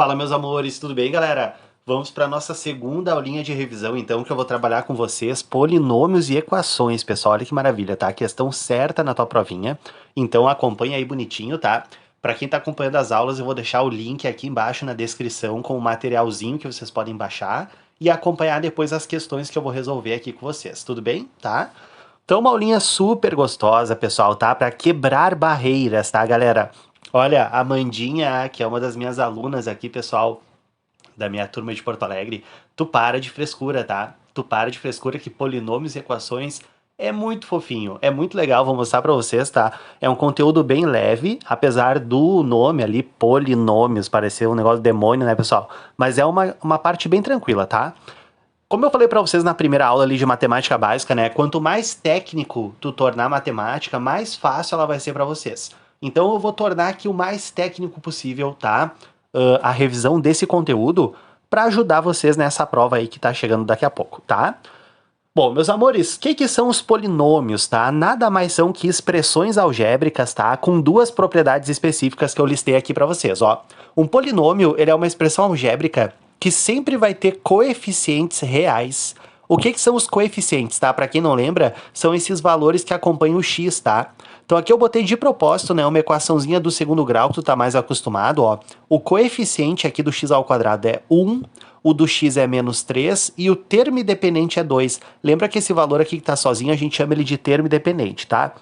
Fala, meus amores, tudo bem, galera? Vamos para nossa segunda aulinha de revisão, então, que eu vou trabalhar com vocês polinômios e equações, pessoal. Olha que maravilha, tá? Questão certa na tua provinha. Então, acompanha aí bonitinho, tá? Para quem tá acompanhando as aulas, eu vou deixar o link aqui embaixo na descrição com o materialzinho que vocês podem baixar e acompanhar depois as questões que eu vou resolver aqui com vocês, tudo bem? Tá? Então, uma aulinha super gostosa, pessoal, tá? Para quebrar barreiras, tá, galera? Olha, a Mandinha, que é uma das minhas alunas aqui, pessoal, da minha turma de Porto Alegre, tu para de frescura, tá? Tu para de frescura que polinômios e equações é muito fofinho, é muito legal, vou mostrar pra vocês, tá? É um conteúdo bem leve, apesar do nome ali, polinômios, parecer um negócio de demônio, né, pessoal? Mas é uma parte bem tranquila, tá? Como eu falei pra vocês na primeira aula ali de matemática básica, né? Quanto mais técnico tu tornar a matemática, mais fácil ela vai ser pra vocês. Então eu vou tornar aqui o mais técnico possível, tá? A revisão desse conteúdo para ajudar vocês nessa prova aí que tá chegando daqui a pouco, tá? Bom, meus amores, o que são os polinômios, tá? Nada mais são que expressões algébricas, tá? Com duas propriedades específicas que eu listei aqui para vocês, ó. Um polinômio, ele é uma expressão algébrica que sempre vai ter coeficientes reais. O que são os coeficientes, tá? Para quem não lembra, são esses valores que acompanham o x, tá? Então aqui eu botei de propósito, né, uma equaçãozinha do segundo grau que tu tá mais acostumado, ó. O coeficiente aqui do x ao quadrado é 1, o do x é menos 3 e o termo independente é 2. Lembra que esse valor aqui que tá sozinho, a gente chama ele de termo independente, tá?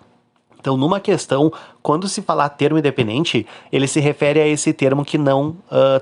Então, numa questão, quando se falar termo independente, ele se refere a esse termo que não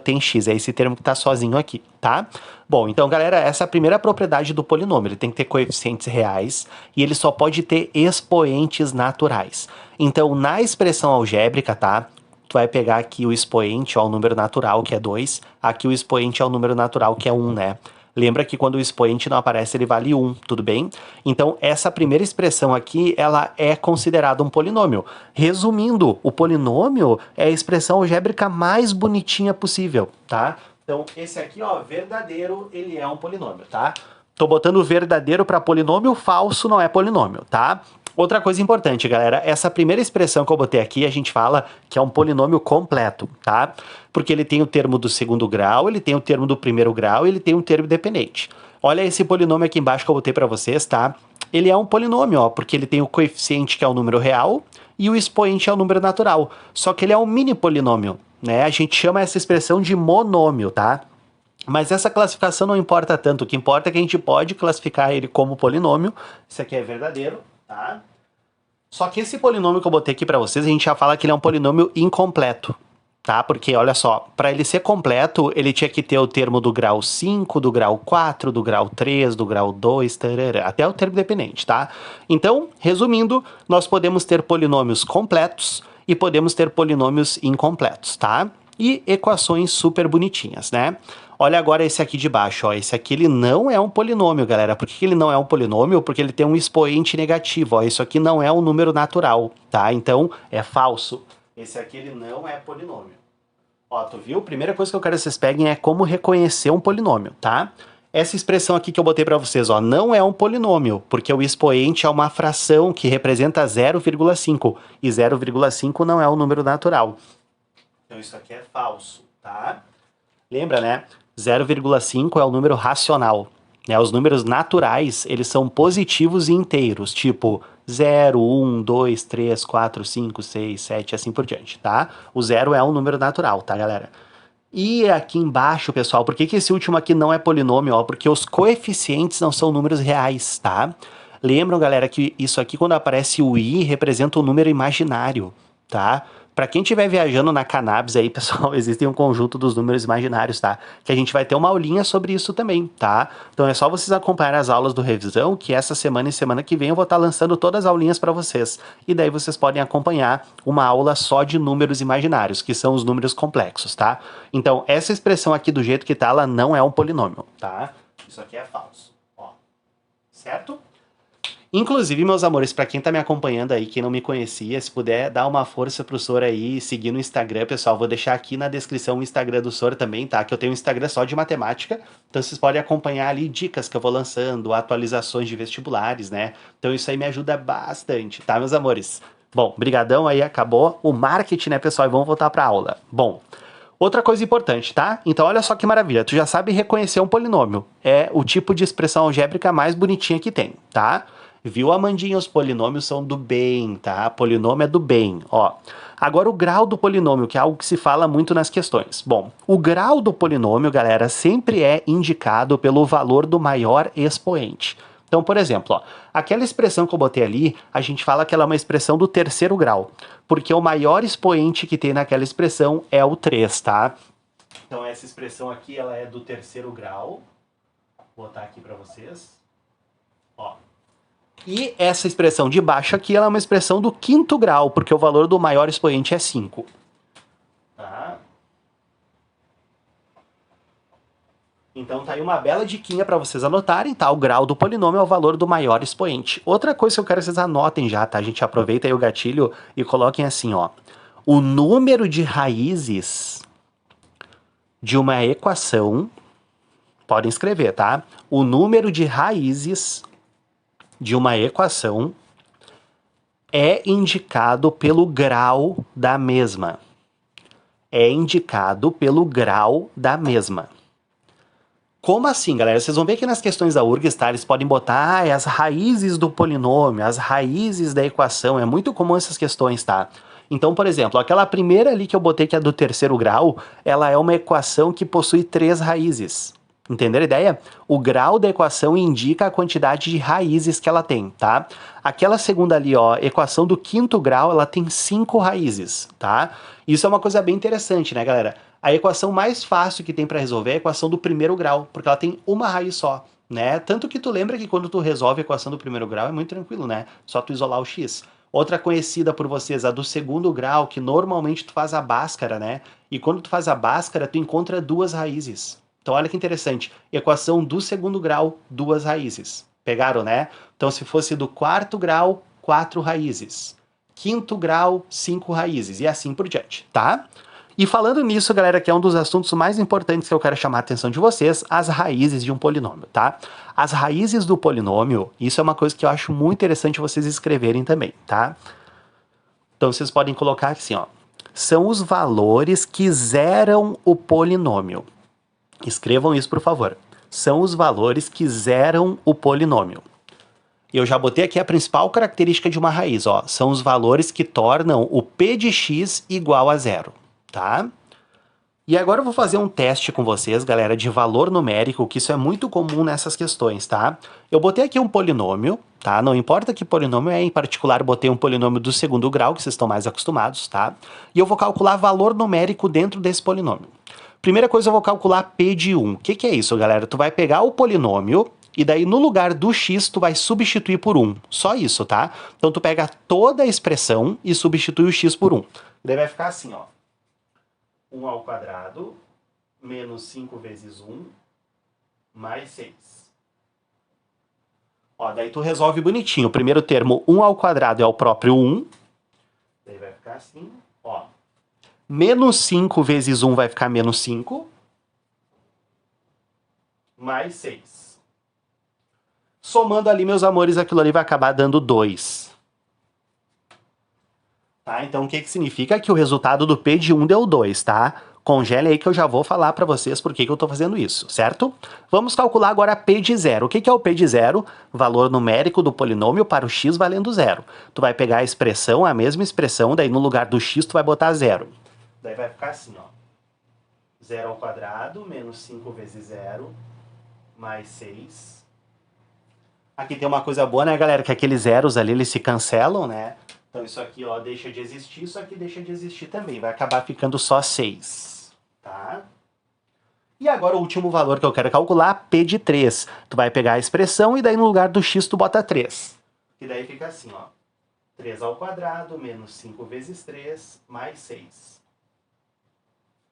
tem x, é esse termo que está sozinho aqui, tá? Bom, então, galera, essa é a primeira propriedade do polinômio. Ele tem que ter coeficientes reais e ele só pode ter expoentes naturais. Então, na expressão algébrica, tá? Tu vai pegar aqui o expoente, ó, o número natural, que é 2. Aqui o expoente é o número natural, que é 1, né? Lembra que quando o expoente não aparece, ele vale 1, tudo bem? Então, essa primeira expressão aqui, ela é considerada um polinômio. Resumindo, o polinômio é a expressão algébrica mais bonitinha possível, tá? Então, esse aqui, ó, verdadeiro, ele é um polinômio, tá? Tô botando verdadeiro para polinômio, falso não é polinômio, tá? Outra coisa importante, galera, essa primeira expressão que eu botei aqui, a gente fala que é um polinômio completo, tá? Porque ele tem o termo do segundo grau, ele tem o termo do primeiro grau e ele tem um termo dependente. Olha esse polinômio aqui embaixo que eu botei para vocês, tá? Ele é um polinômio, ó, porque ele tem o coeficiente que é o número real e o expoente é o número natural. Só que ele é um mini polinômio, né? A gente chama essa expressão de monômio, tá? Mas essa classificação não importa tanto, o que importa é que a gente pode classificar ele como polinômio. Isso aqui é verdadeiro, tá? Só que esse polinômio que eu botei aqui para vocês, a gente já fala que ele é um polinômio incompleto, tá? Porque, olha só, para ele ser completo, ele tinha que ter o termo do grau 5, do grau 4, do grau 3, do grau 2, tarará, até o termo dependente, tá? Então, resumindo, nós podemos ter polinômios completos e podemos ter polinômios incompletos, tá? E equações super bonitinhas, né? Olha agora esse aqui de baixo, ó. Esse aqui ele não é um polinômio, galera. Por que ele não é um polinômio? Porque ele tem um expoente negativo, ó. Isso aqui não é um número natural, tá? Então, é falso. Esse aqui ele não é polinômio. Ó, tu viu? Primeira coisa que eu quero que vocês peguem é como reconhecer um polinômio, tá? Essa expressão aqui que eu botei para vocês, ó, não é um polinômio, porque o expoente é uma fração que representa 0,5 e 0,5 não é um número natural. Então isso aqui é falso, tá? Lembra, né? 0,5 é o número racional. Né? Os números naturais, eles são positivos e inteiros, tipo 0, 1, 2, 3, 4, 5, 6, 7, assim por diante, tá? O zero é um número natural, tá, galera? E aqui embaixo, pessoal, por que esse último aqui não é polinômio? Ó? Porque os coeficientes não são números reais, tá? Lembram, galera, que isso aqui, quando aparece o i, representa um número imaginário, tá? Para quem estiver viajando na cannabis aí, pessoal, existem um conjunto dos números imaginários, tá? Que a gente vai ter uma aulinha sobre isso também, tá? Então é só vocês acompanharem as aulas do Revisão, que essa semana e semana que vem eu vou estar lançando todas as aulinhas para vocês. E daí vocês podem acompanhar uma aula só de números imaginários, que são os números complexos, tá? Então, essa expressão aqui do jeito que tá, ela não é um polinômio, tá? Isso aqui é falso, ó. Certo? Inclusive, meus amores, para quem tá me acompanhando aí, quem não me conhecia, se puder dar uma força pro Sor aí, seguir no Instagram, pessoal, vou deixar aqui na descrição o Instagram do Sor também, tá? Que eu tenho um Instagram só de matemática, então vocês podem acompanhar ali dicas que eu vou lançando, atualizações de vestibulares, né? Então isso aí me ajuda bastante, tá, meus amores? Bom, brigadão aí, acabou o marketing, né, pessoal? E vamos voltar pra aula. Bom, Outra coisa importante, tá? Então olha só que maravilha, tu já sabe reconhecer um polinômio. É o tipo de expressão algébrica mais bonitinha que tem, tá? Viu, Amandinha? Os polinômios são do bem, tá? Polinômio é do bem, ó. Agora o grau do polinômio, que é algo que se fala muito nas questões. Bom, o grau do polinômio, galera, sempre é indicado pelo valor do maior expoente. Então, por exemplo, ó, aquela expressão que eu botei ali, a gente fala que ela é uma expressão do terceiro grau, porque o maior expoente que tem naquela expressão é o 3, tá? Então essa expressão aqui, ela é do terceiro grau. Vou botar aqui para vocês. Ó. E essa expressão de baixo aqui, ela é uma expressão do quinto grau, porque o valor do maior expoente é 5. Tá? Então tá aí uma bela diquinha para vocês anotarem, tá? O grau do polinômio é o valor do maior expoente. Outra coisa que eu quero que vocês anotem já, tá? A gente aproveita aí o gatilho e coloquem assim, ó. O número de raízes de uma equação, podem escrever, tá? O número de raízes de uma equação é indicado pelo grau da mesma. É indicado pelo grau da mesma. Como assim, galera? Vocês vão ver que nas questões da URGS, tá? Eles podem botar as raízes do polinômio, as raízes da equação. É muito comum essas questões, tá? Então, por exemplo, aquela primeira ali que eu botei, que é do terceiro grau, ela é uma equação que possui 3 raízes. Entenderam a ideia? O grau da equação indica a quantidade de raízes que ela tem, tá? Aquela segunda ali, ó, equação do quinto grau, ela tem 5 raízes, tá? Isso é uma coisa bem interessante, né, galera? A equação mais fácil que tem para resolver é a equação do primeiro grau, porque ela tem uma raiz só, né? Tanto que tu lembra que quando tu resolve a equação do primeiro grau é muito tranquilo, né? Só tu isolar o x. Outra conhecida por vocês, a do segundo grau, que normalmente tu faz a báscara, né? E quando tu faz a báscara, tu encontra 2 raízes. Então olha que interessante, equação do segundo grau, 2 raízes. Pegaram, né? Então se fosse do quarto grau, 4 raízes. Quinto grau, 5 raízes, e assim por diante, tá? E falando nisso, galera, que é um dos assuntos mais importantes que eu quero chamar a atenção de vocês, as raízes de um polinômio, tá? As raízes do polinômio, isso é uma coisa que eu acho muito interessante vocês escreverem também, tá? Então vocês podem colocar assim, ó. São os valores que zeram o polinômio. Escrevam isso, por favor. São os valores que zeram o polinômio. Eu já botei aqui a principal característica de uma raiz, ó. São os valores que tornam o p de x igual a 0. Tá? E agora eu vou fazer um teste com vocês, galera, de valor numérico, que isso é muito comum nessas questões, tá? Eu botei aqui um polinômio, tá? Não importa que polinômio é, em particular botei um polinômio do segundo grau, que vocês estão mais acostumados, tá? E eu vou calcular valor numérico dentro desse polinômio. Primeira coisa, eu vou calcular p de 1. O que é isso, galera? Tu vai pegar o polinômio e daí no lugar do x tu vai substituir por 1. Só isso, tá? Então tu pega toda a expressão e substitui o x por 1. Daí vai ficar assim, ó. 1 ao quadrado, menos 5 vezes 1, mais 6. Ó, daí tu resolve bonitinho. O primeiro termo, 1 ao quadrado, é o próprio 1. Daí vai ficar assim, ó. Menos 5 vezes 1 vai ficar menos 5. Mais 6. Somando ali, meus amores, aquilo ali vai acabar dando 2. Tá? Então, o que significa? Que o resultado do P de 1 deu 2, tá? Congele aí que eu já vou falar para vocês por que eu estou fazendo isso, certo? Vamos calcular agora P de 0. O que é o P de 0? Valor numérico do polinômio para o x valendo 0. Tu vai pegar a expressão, a mesma expressão, daí no lugar do x tu vai botar 0. Daí vai ficar assim, ó. 0 ao quadrado, menos 5 vezes 0, mais 6. Aqui tem uma coisa boa, né, galera? Que aqueles zeros ali, eles se cancelam, né? Então isso aqui, ó, deixa de existir, isso aqui deixa de existir também. Vai acabar ficando só 6, tá? E agora o último valor que eu quero calcular, P de 3. Tu vai pegar a expressão e daí no lugar do x tu bota 3. E daí fica assim, ó. 3 ao quadrado, menos 5 vezes 3, mais 6.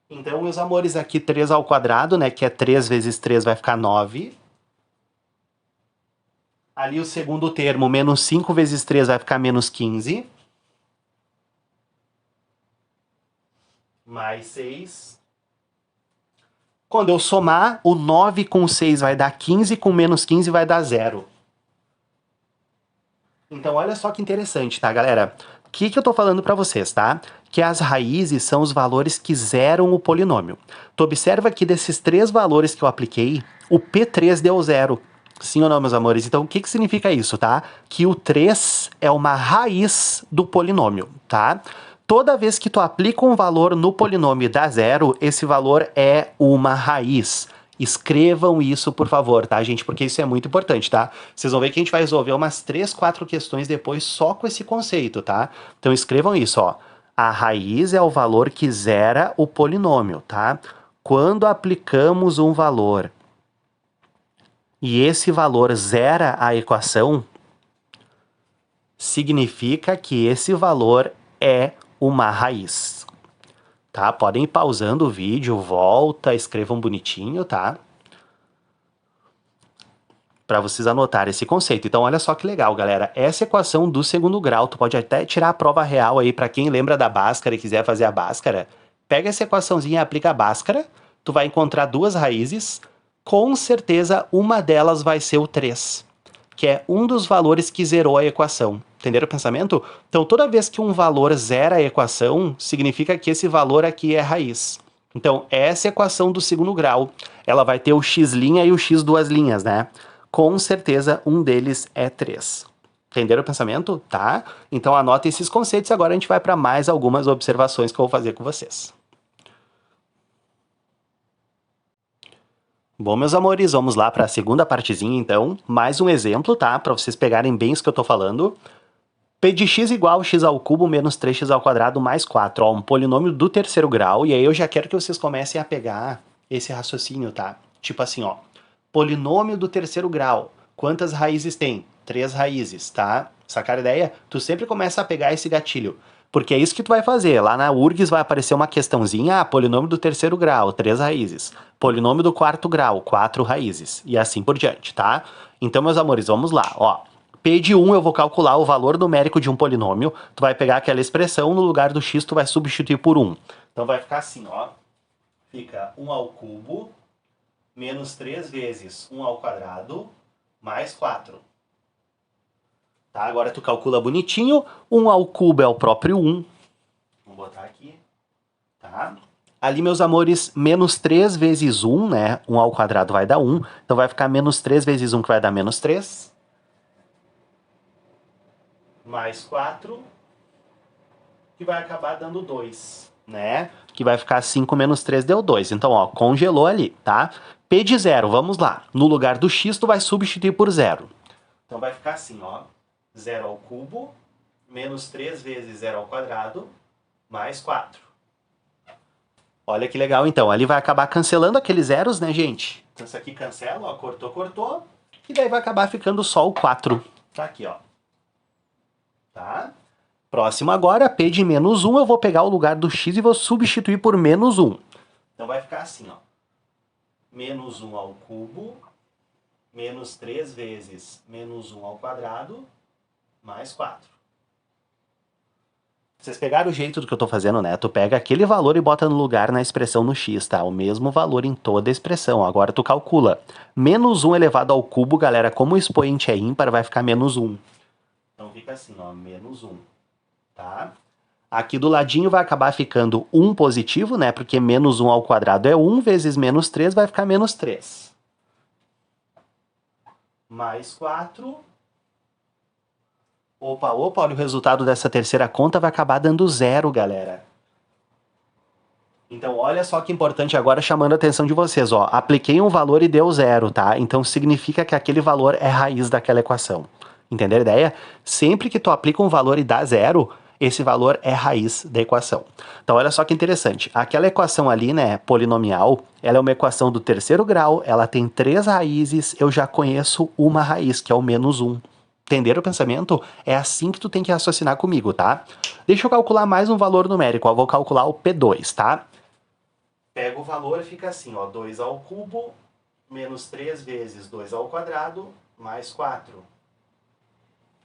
Então, meus amores, aqui 3 ao quadrado, né, que é 3 vezes 3 vai ficar 9. Ali o segundo termo, menos 5 vezes 3 vai ficar menos 15. Mais 6. Quando eu somar, o 9 com 6 vai dar 15, com menos 15 vai dar 0. Então, olha só que interessante, tá, galera? que eu tô falando para vocês, tá? Que as raízes são os valores que zeram o polinômio. Tu observa que desses 3 valores que eu apliquei, o P3 deu 0. Sim ou não, meus amores? Então, o que significa isso, tá? Que o 3 é uma raiz do polinômio, tá? Toda vez que tu aplica um valor no polinômio e dá 0, esse valor é uma raiz. Escrevam isso, por favor, tá, gente? Porque isso é muito importante, tá? Vocês vão ver que a gente vai resolver umas 3, 4 questões depois só com esse conceito, tá? Então escrevam isso, ó. A raiz é o valor que zera o polinômio, tá? Quando aplicamos um valor e esse valor zera a equação, significa que esse valor é uma raiz. Tá? Podem ir pausando o vídeo, volta, escrevam bonitinho, tá? Para vocês anotarem esse conceito. Então, olha só que legal, galera. Essa equação do segundo grau, tu pode até tirar a prova real aí para quem lembra da Bhaskara e quiser fazer a Bhaskara. Pega essa equaçãozinha e aplica a Bhaskara, tu vai encontrar 2 raízes, com certeza uma delas vai ser o 3, que é um dos valores que zerou a equação. Entenderam o pensamento? Então, toda vez que um valor zera a equação, significa que esse valor aqui é raiz. Então, essa equação do segundo grau, ela vai ter o x' e o x duas linhas, né? Com certeza, um deles é 3. Entenderam o pensamento? Tá? Então, anotem esses conceitos. Agora, a gente vai para mais algumas observações que eu vou fazer com vocês. Bom, meus amores, vamos lá para a segunda partezinha, então. Mais um exemplo, tá? Para vocês pegarem bem isso que eu tô falando. P de x igual x ao cubo menos 3x ao quadrado mais 4. Ó, um polinômio do terceiro grau. E aí eu já quero que vocês comecem a pegar esse raciocínio, tá? Tipo assim, ó. Polinômio do terceiro grau. Quantas raízes tem? 3 raízes, tá? Sacar a ideia? Tu sempre começa a pegar esse gatilho. Porque é isso que tu vai fazer. Lá na URGS vai aparecer uma questãozinha, polinômio do terceiro grau, 3 raízes. Polinômio do quarto grau, 4 raízes. E assim por diante, tá? Então, meus amores, vamos lá, ó. P de 1 eu vou calcular o valor numérico de um polinômio. Tu vai pegar aquela expressão, no lugar do x tu vai substituir por 1. Então vai ficar assim, ó. Fica 1 ao cubo menos 3 vezes 1 ao quadrado mais 4. Tá? Agora tu calcula bonitinho. 1 ao cubo é o próprio 1. Vamos botar aqui. Tá? Ali, meus amores, menos 3 vezes 1, né? 1 ao quadrado vai dar 1. Então vai ficar menos 3 vezes 1, que vai dar menos 3. Mais 4, que vai acabar dando 2, né? Que vai ficar 5 menos 3 deu 2. Então, ó, congelou ali, tá? P de 0, vamos lá. No lugar do x, tu vai substituir por 0. Então vai ficar assim, ó. 0 ao cubo, menos 3 vezes 0 ao quadrado, mais 4. Olha que legal, então. Ali vai acabar cancelando aqueles zeros, né, gente? Então isso aqui cancela, ó, cortou, cortou. E daí vai acabar ficando só o 4. Tá aqui, ó. Tá? Próximo agora, P de menos 1, eu vou pegar o lugar do x e vou substituir por menos 1. Então vai ficar assim, ó. Menos 1 ao cubo, menos 3 vezes menos 1 ao quadrado, mais 4. Vocês pegaram o jeito do que eu tô fazendo, né? Tu pega aquele valor e bota no lugar na expressão no x, tá? O mesmo valor em toda a expressão. Agora tu calcula. Menos 1 elevado ao cubo, galera, como o expoente é ímpar, vai ficar menos 1. Então fica assim, ó, menos 1, tá? Aqui do ladinho vai acabar ficando 1 positivo, né? Porque menos 1 ao quadrado é 1, vezes menos 3 vai ficar menos 3. Mais 4. Opa, opa, olha o resultado dessa terceira conta, vai acabar dando 0, galera. Então, olha só que importante agora, chamando a atenção de vocês, ó. Apliquei um valor e deu 0, tá? Então significa que aquele valor é raiz daquela equação. Entenderam a ideia? Sempre que tu aplica um valor e dá 0, esse valor é raiz da equação. Então, olha só que interessante. Aquela equação ali, né, polinomial, ela é uma equação do terceiro grau, ela tem 3 raízes, eu já conheço uma raiz, que é o menos 1. Entenderam o pensamento? É assim que tu tem que raciocinar comigo, tá? Deixa eu calcular mais um valor numérico, eu vou calcular o P2, tá? Pega o valor e fica assim, ó, 2 ao cubo, menos 3 vezes 2 ao quadrado, mais 4.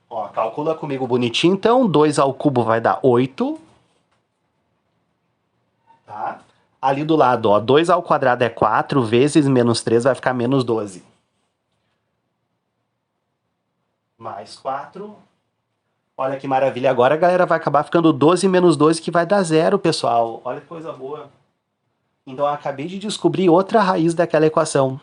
Ó, calcula comigo bonitinho, então, 2 ao cubo vai dar 8. Tá? Ali do lado, ó, 2 ao quadrado é 4, vezes menos 3 vai ficar menos 12. Mais 4. Olha que maravilha. Agora a galera vai acabar ficando 12 menos 12 que vai dar zero, pessoal. Olha que coisa boa. Então eu acabei de descobrir outra raiz daquela equação.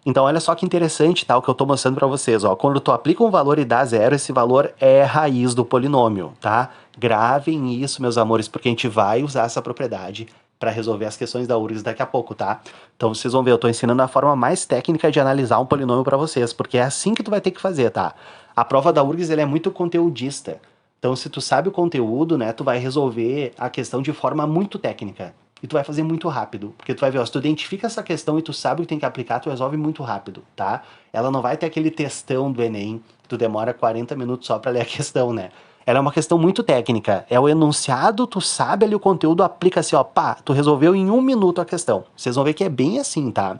Então olha só que interessante, tá, o que eu estou mostrando para vocês, ó. Quando tu aplica um valor e dá zero, esse valor é raiz do polinômio, tá? Gravem isso, meus amores, porque a gente vai usar essa propriedade para resolver as questões da URGS daqui a pouco, tá? Então vocês vão ver, eu estou ensinando a forma mais técnica de analisar um polinômio para vocês, porque é assim que tu vai ter que fazer, tá? A prova da URGS ela é muito conteudista. Então se tu sabe o conteúdo, né, tu vai resolver a questão de forma muito técnica. E tu vai fazer muito rápido. Porque tu vai ver, ó, se tu identifica essa questão e tu sabe o que tem que aplicar, tu resolve muito rápido, tá? Ela não vai ter aquele textão do Enem, que tu demora 40 minutos só pra ler a questão, né? Ela é uma questão muito técnica. É o enunciado, tu sabe ali o conteúdo, aplica assim, ó, pá, tu resolveu em 1 minuto a questão. Vocês vão ver que é bem assim, tá?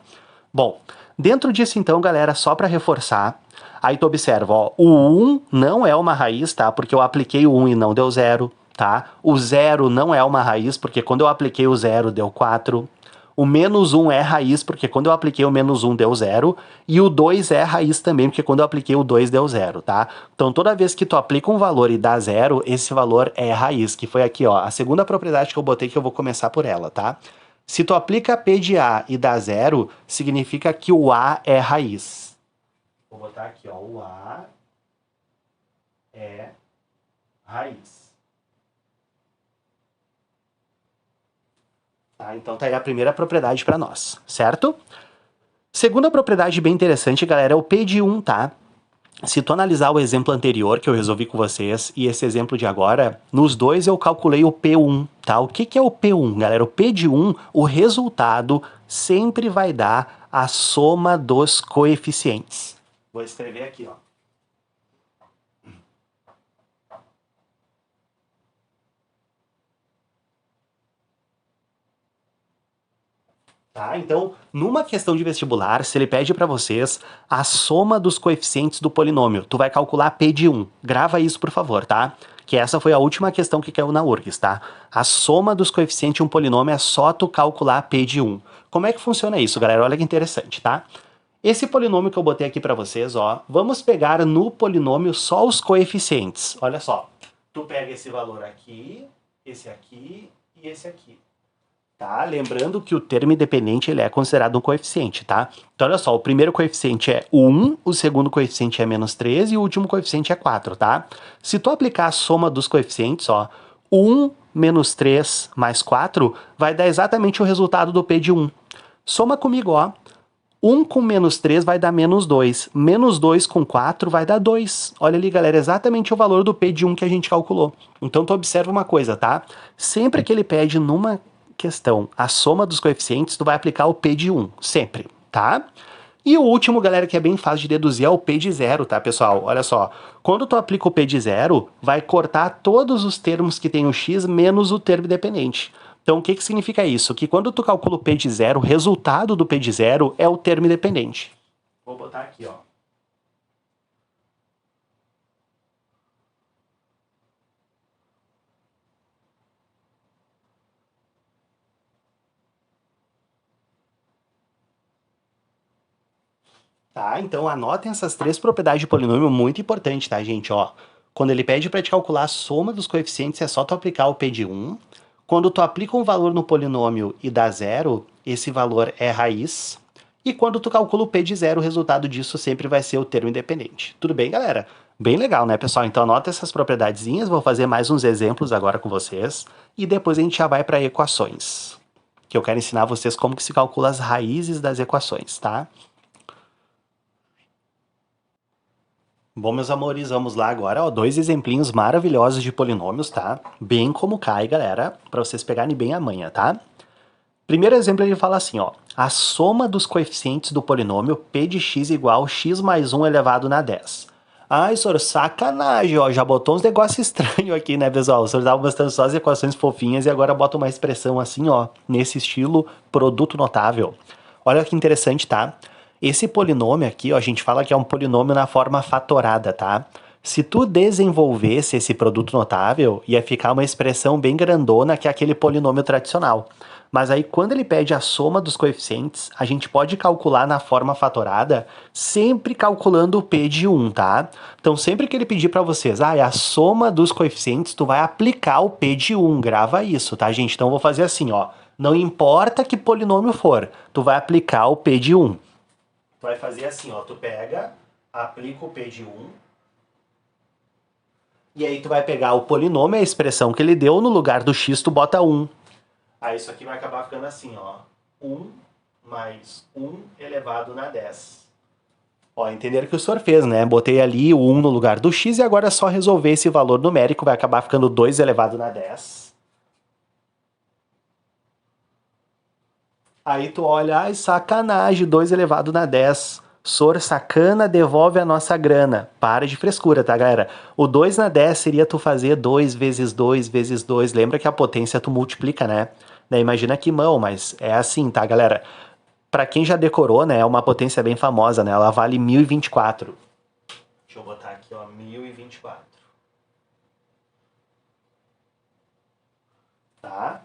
Bom, dentro disso então, galera, só pra reforçar, aí tu observa, ó, o 1 não é uma raiz, tá? Porque eu apliquei o 1 e não deu zero. Tá? O zero não é uma raiz, porque quando eu apliquei o zero deu 4. O menos 1 é raiz, porque quando eu apliquei o menos 1 deu zero. E o 2 é raiz também, porque quando eu apliquei o 2 deu zero, tá? Então toda vez que tu aplica um valor e dá zero, esse valor é raiz, que foi aqui, ó, a segunda propriedade que eu botei, que eu vou começar por ela, tá? Se tu aplica P de A e dá zero, significa que o A é raiz. Vou botar aqui, ó, o A é raiz. Tá, então tá aí a primeira propriedade para nós, certo? Segunda propriedade bem interessante, galera, é o P de 1, tá? Se tu analisar o exemplo anterior que eu resolvi com vocês e esse exemplo de agora, nos dois eu calculei o P1, tá? O que é o P1, galera? O P de 1, o resultado sempre vai dar a soma dos coeficientes. Vou escrever aqui, ó. Tá? Então, numa questão de vestibular, se ele pede para vocês a soma dos coeficientes do polinômio, tu vai calcular P de 1. Grava isso, por favor, tá? Que essa foi a última questão que caiu na URGS, tá? A soma dos coeficientes de um polinômio é só tu calcular P de 1. Como é que funciona isso, galera? Olha que interessante, tá? Esse polinômio que eu botei aqui para vocês, ó, vamos pegar no polinômio só os coeficientes. Olha só, tu pega esse valor aqui e esse aqui. Tá? Lembrando que o termo independente ele é considerado um coeficiente, tá? Então, olha só, o primeiro coeficiente é 1, o segundo coeficiente é menos 3 e o último coeficiente é 4, tá? Se tu aplicar a soma dos coeficientes, ó, 1 menos 3 mais 4 vai dar exatamente o resultado do P de 1. Soma comigo, ó. 1 com menos 3 vai dar menos 2. Menos 2 com 4 vai dar 2. Olha ali, galera, exatamente o valor do P de 1 que a gente calculou. Então, tu observa uma coisa, tá? Sempre que ele pede numa questão a soma dos coeficientes, tu vai aplicar o P de 1, sempre, tá? E o último, galera, que é bem fácil de deduzir é o P de 0, tá, pessoal? Olha só, quando tu aplica o P de 0, vai cortar todos os termos que tem o x menos o termo independente. Então, o que significa isso? Que quando tu calcula o P de 0, o resultado do P de 0 é o termo independente. Vou botar aqui, ó. Tá, então anotem essas três propriedades de polinômio muito importante, tá, gente? Ó, quando ele pede para te calcular a soma dos coeficientes, é só tu aplicar o P de 1. Quando tu aplica um valor no polinômio e dá zero, esse valor é raiz. E quando tu calcula o P de 0, o resultado disso sempre vai ser o termo independente. Tudo bem, galera? Bem legal, né, pessoal? Então anota essas propriedadezinhas, vou fazer mais uns exemplos agora com vocês. E depois a gente já vai para equações. Que eu quero ensinar vocês como que se calcula as raízes das equações, tá? Bom, meus amores, vamos lá agora, ó, dois exemplinhos maravilhosos de polinômios, tá? Bem como cai, galera, para vocês pegarem bem a manha, tá? Primeiro exemplo, ele fala assim, ó, a soma dos coeficientes do polinômio p de x igual x mais 1 elevado na 10. Ai, senhor, sacanagem, ó, já botou uns negócios estranhos aqui, né, pessoal? O senhor tava mostrando só as equações fofinhas e agora bota uma expressão assim, ó, nesse estilo produto notável. Olha que interessante, tá? Esse polinômio aqui, ó, a gente fala que é um polinômio na forma fatorada, tá? Se tu desenvolvesse esse produto notável, ia ficar uma expressão bem grandona que é aquele polinômio tradicional. Mas aí quando ele pede a soma dos coeficientes, a gente pode calcular na forma fatorada, sempre calculando o P de 1, tá? Então sempre que ele pedir para vocês, é a soma dos coeficientes, tu vai aplicar o P de 1, grava isso, tá, gente? Então eu vou fazer assim, ó, não importa que polinômio for, tu vai aplicar o P de 1. Tu vai fazer assim, ó, tu pega, aplica o P de 1, e aí tu vai pegar o polinômio, a expressão que ele deu, no lugar do x tu bota 1. Aí isso aqui vai acabar ficando assim, ó. 1 mais 1 elevado na 10. Ó, entenderam que o senhor fez, né? Botei ali o 1 no lugar do x e agora é só resolver esse valor numérico, vai acabar ficando 2 elevado na 10. Aí tu olha, ai, sacanagem, 2 elevado na 10. Sor sacana, devolve a nossa grana. Para de frescura, tá, galera? O 2 na 10 seria tu fazer 2 vezes 2 vezes 2. Lembra que a potência tu multiplica, né? Daí imagina que mão, mas é assim, tá, galera? Pra quem já decorou, né, é uma potência bem famosa, né? Ela vale 1024. Deixa eu botar aqui, ó, 1024. Tá?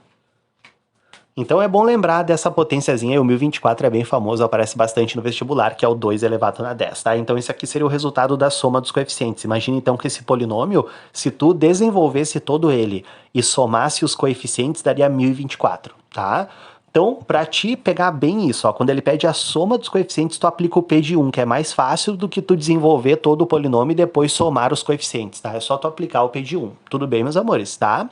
Então é bom lembrar dessa potênciazinha, o 1024 é bem famoso, aparece bastante no vestibular, que é o 2 elevado na 10, tá? Então esse aqui seria o resultado da soma dos coeficientes. Imagina então que esse polinômio, se tu desenvolvesse todo ele e somasse os coeficientes, daria 1024, tá? Então, para ti pegar bem isso, ó, quando ele pede a soma dos coeficientes, tu aplica o P de 1, que é mais fácil do que tu desenvolver todo o polinômio e depois somar os coeficientes, tá? É só tu aplicar o P de 1. Tudo bem, meus amores, tá?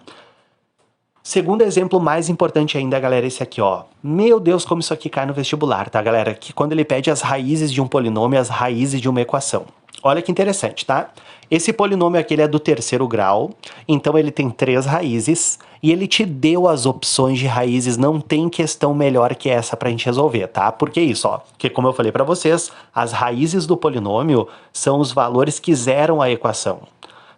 Segundo exemplo mais importante ainda, galera, esse aqui, ó. Meu Deus, como isso aqui cai no vestibular, tá, galera? Que quando ele pede as raízes de um polinômio, as raízes de uma equação. Olha que interessante, tá? Esse polinômio aqui ele é do terceiro grau, então ele tem 3 raízes e ele te deu as opções de raízes, não tem questão melhor que essa pra gente resolver, tá? Por que isso, ó? Porque como eu falei pra vocês, as raízes do polinômio são os valores que zeram a equação.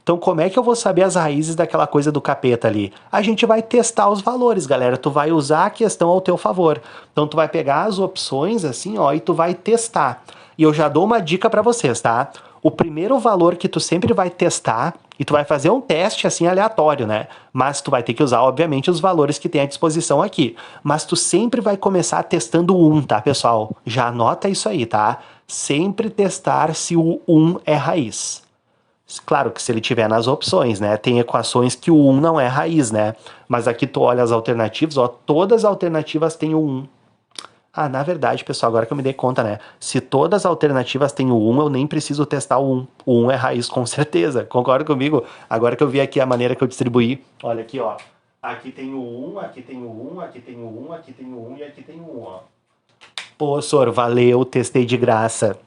Então, como é que eu vou saber as raízes daquela coisa do capeta ali? A gente vai testar os valores, galera. Tu vai usar a questão ao teu favor. Então, tu vai pegar as opções assim, ó, e tu vai testar. E eu já dou uma dica para vocês, tá? O primeiro valor que tu sempre vai testar, e tu vai fazer um teste assim aleatório, né? Mas tu vai ter que usar, obviamente, os valores que tem à disposição aqui. Mas tu sempre vai começar testando o 1, tá, pessoal? Já anota isso aí, tá? Sempre testar se o 1 é raiz. Claro que se ele tiver nas opções, né? Tem equações que o 1 não é raiz, né? Mas aqui tu olha as alternativas, ó, todas as alternativas têm o 1. Ah, na verdade, pessoal, agora que eu me dei conta, né? Se todas as alternativas têm o 1, eu nem preciso testar o 1. O 1 é raiz, com certeza. Concorda comigo? Agora que eu vi aqui a maneira que eu distribuí. Olha aqui, ó. Aqui tem o 1, aqui tem o 1, aqui tem o 1, aqui tem o 1 e aqui tem o 1, ó. Pô, Sor, valeu, testei de graça.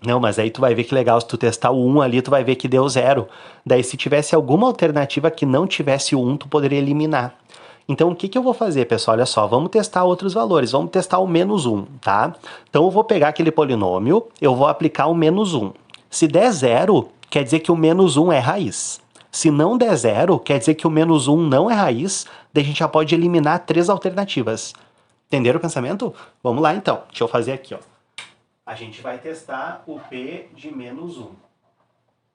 Não, mas aí tu vai ver que legal, se tu testar o 1 ali, tu vai ver que deu 0. Daí se tivesse alguma alternativa que não tivesse o 1, tu poderia eliminar. Então o que que eu vou fazer, pessoal? Olha só, vamos testar outros valores, vamos testar o menos 1, tá? Então eu vou pegar aquele polinômio, eu vou aplicar o menos 1. Se der 0, quer dizer que o menos 1 é raiz. Se não der 0, quer dizer que o menos 1 não é raiz, daí a gente já pode eliminar 3 alternativas. Entenderam o pensamento? Vamos lá então, deixa eu fazer aqui, ó. A gente vai testar o P de menos 1.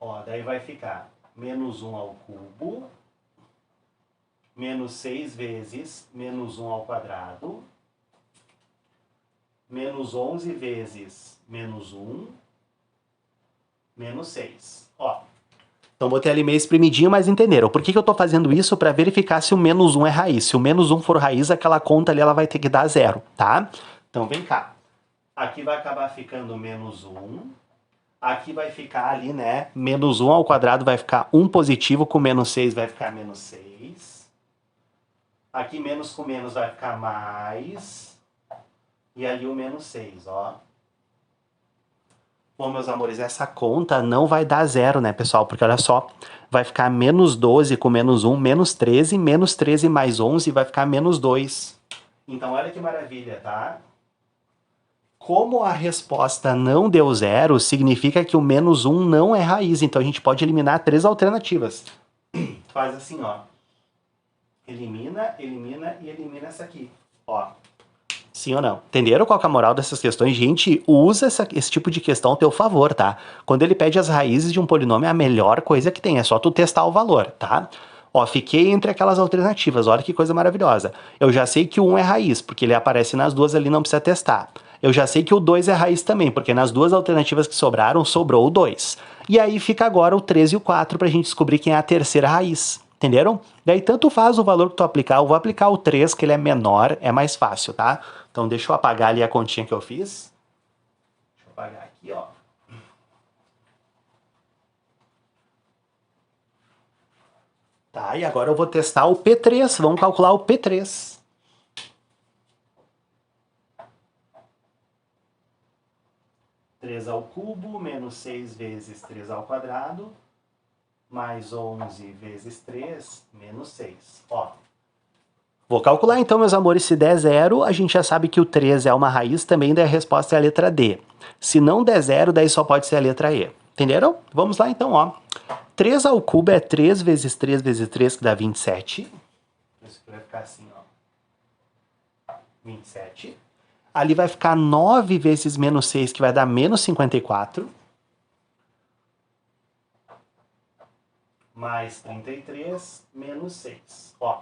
Ó, daí vai ficar menos 1 ao cubo, menos 6 vezes menos 1 ao quadrado, menos 11 vezes menos 1, menos 6. Ó, então botei ali meio espremidinho, mas entenderam. Por que eu tô fazendo isso? Para verificar se o menos 1 é raiz. Se o menos 1 for raiz, aquela conta ali ela vai ter que dar 0, tá? Então vem cá. Aqui vai acabar ficando menos 1. Aqui vai ficar ali, né? Menos 1 ao quadrado vai ficar 1 positivo, com menos 6 vai ficar menos 6. Aqui menos com menos vai ficar mais. E ali o menos 6, ó. Bom, meus amores, essa conta não vai dar 0, né, pessoal? Porque olha só, vai ficar menos 12 com menos 1, menos 13 mais 11 vai ficar menos 2. Então olha que maravilha, tá? Como a resposta não deu 0, significa que o menos 1 não é raiz. Então a gente pode eliminar 3 alternativas. Faz assim, ó. Elimina, elimina e elimina essa aqui. Ó. Sim ou não? Entenderam qual que é a moral dessas questões? Gente, usa esse tipo de questão ao teu favor, tá? Quando ele pede as raízes de um polinômio, é a melhor coisa que tem. É só tu testar o valor, tá? Ó, fiquei entre aquelas alternativas, olha que coisa maravilhosa. Eu já sei que o 1 é raiz, porque ele aparece nas duas ali, não precisa testar. Eu já sei que o 2 é raiz também, porque nas duas alternativas que sobraram, sobrou o 2. E aí fica agora o 3 e o 4 pra gente descobrir quem é a terceira raiz. Entenderam? Daí tanto faz o valor que tu aplicar, eu vou aplicar o 3, que ele é menor, é mais fácil, tá? Então deixa eu apagar ali a continha que eu fiz. Deixa eu apagar aqui, ó. Tá, e agora eu vou testar o P3. Vamos calcular o P3. Três ao cubo menos 6 vezes 3 ao quadrado, mais 11 vezes 3, menos 6. Ó. Vou calcular então, meus amores, se der zero, a gente já sabe que o 3 é uma raiz também, daí a resposta é a letra D. Se não der zero, daí só pode ser a letra E. Entenderam? Vamos lá então, ó. 3 ao cubo é 3 vezes 3 vezes 3, que dá 27. Isso aqui vai ficar assim, ó. 27. Ali vai ficar 9 vezes menos 6, que vai dar menos 54. Mais 33, menos 6. Ó.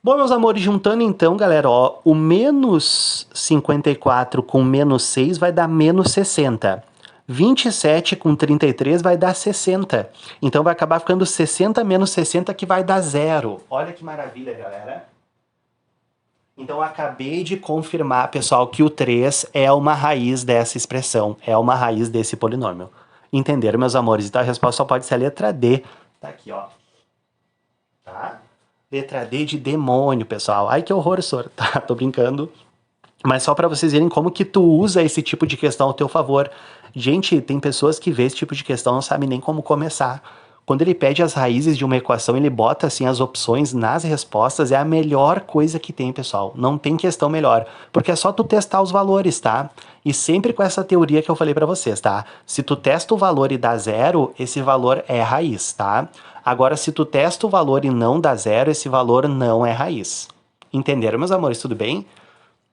Bom, meus amores, juntando então, galera, ó, o menos 54 com menos 6 vai dar menos 60. 27 com 33 vai dar 60. Então vai acabar ficando 60 menos 60, que vai dar zero. Olha que maravilha, galera. Então eu acabei de confirmar, pessoal, que o 3 é uma raiz dessa expressão, é uma raiz desse polinômio. Entenderam, meus amores? Então a resposta só pode ser a letra D. Tá aqui, ó. Tá? Letra D de demônio, pessoal. Ai, que horror, senhor. Tá, tô brincando. Mas só para vocês verem como que tu usa esse tipo de questão ao teu favor. Gente, tem pessoas que vê esse tipo de questão e não sabem nem como começar. Quando ele pede as raízes de uma equação, ele bota assim as opções nas respostas, é a melhor coisa que tem, pessoal. Não tem questão melhor, porque é só tu testar os valores, tá? E sempre com essa teoria que eu falei para vocês, tá? Se tu testa o valor e dá zero, esse valor é raiz, tá? Agora, se tu testa o valor e não dá zero, esse valor não é raiz. Entenderam, meus amores? Tudo bem?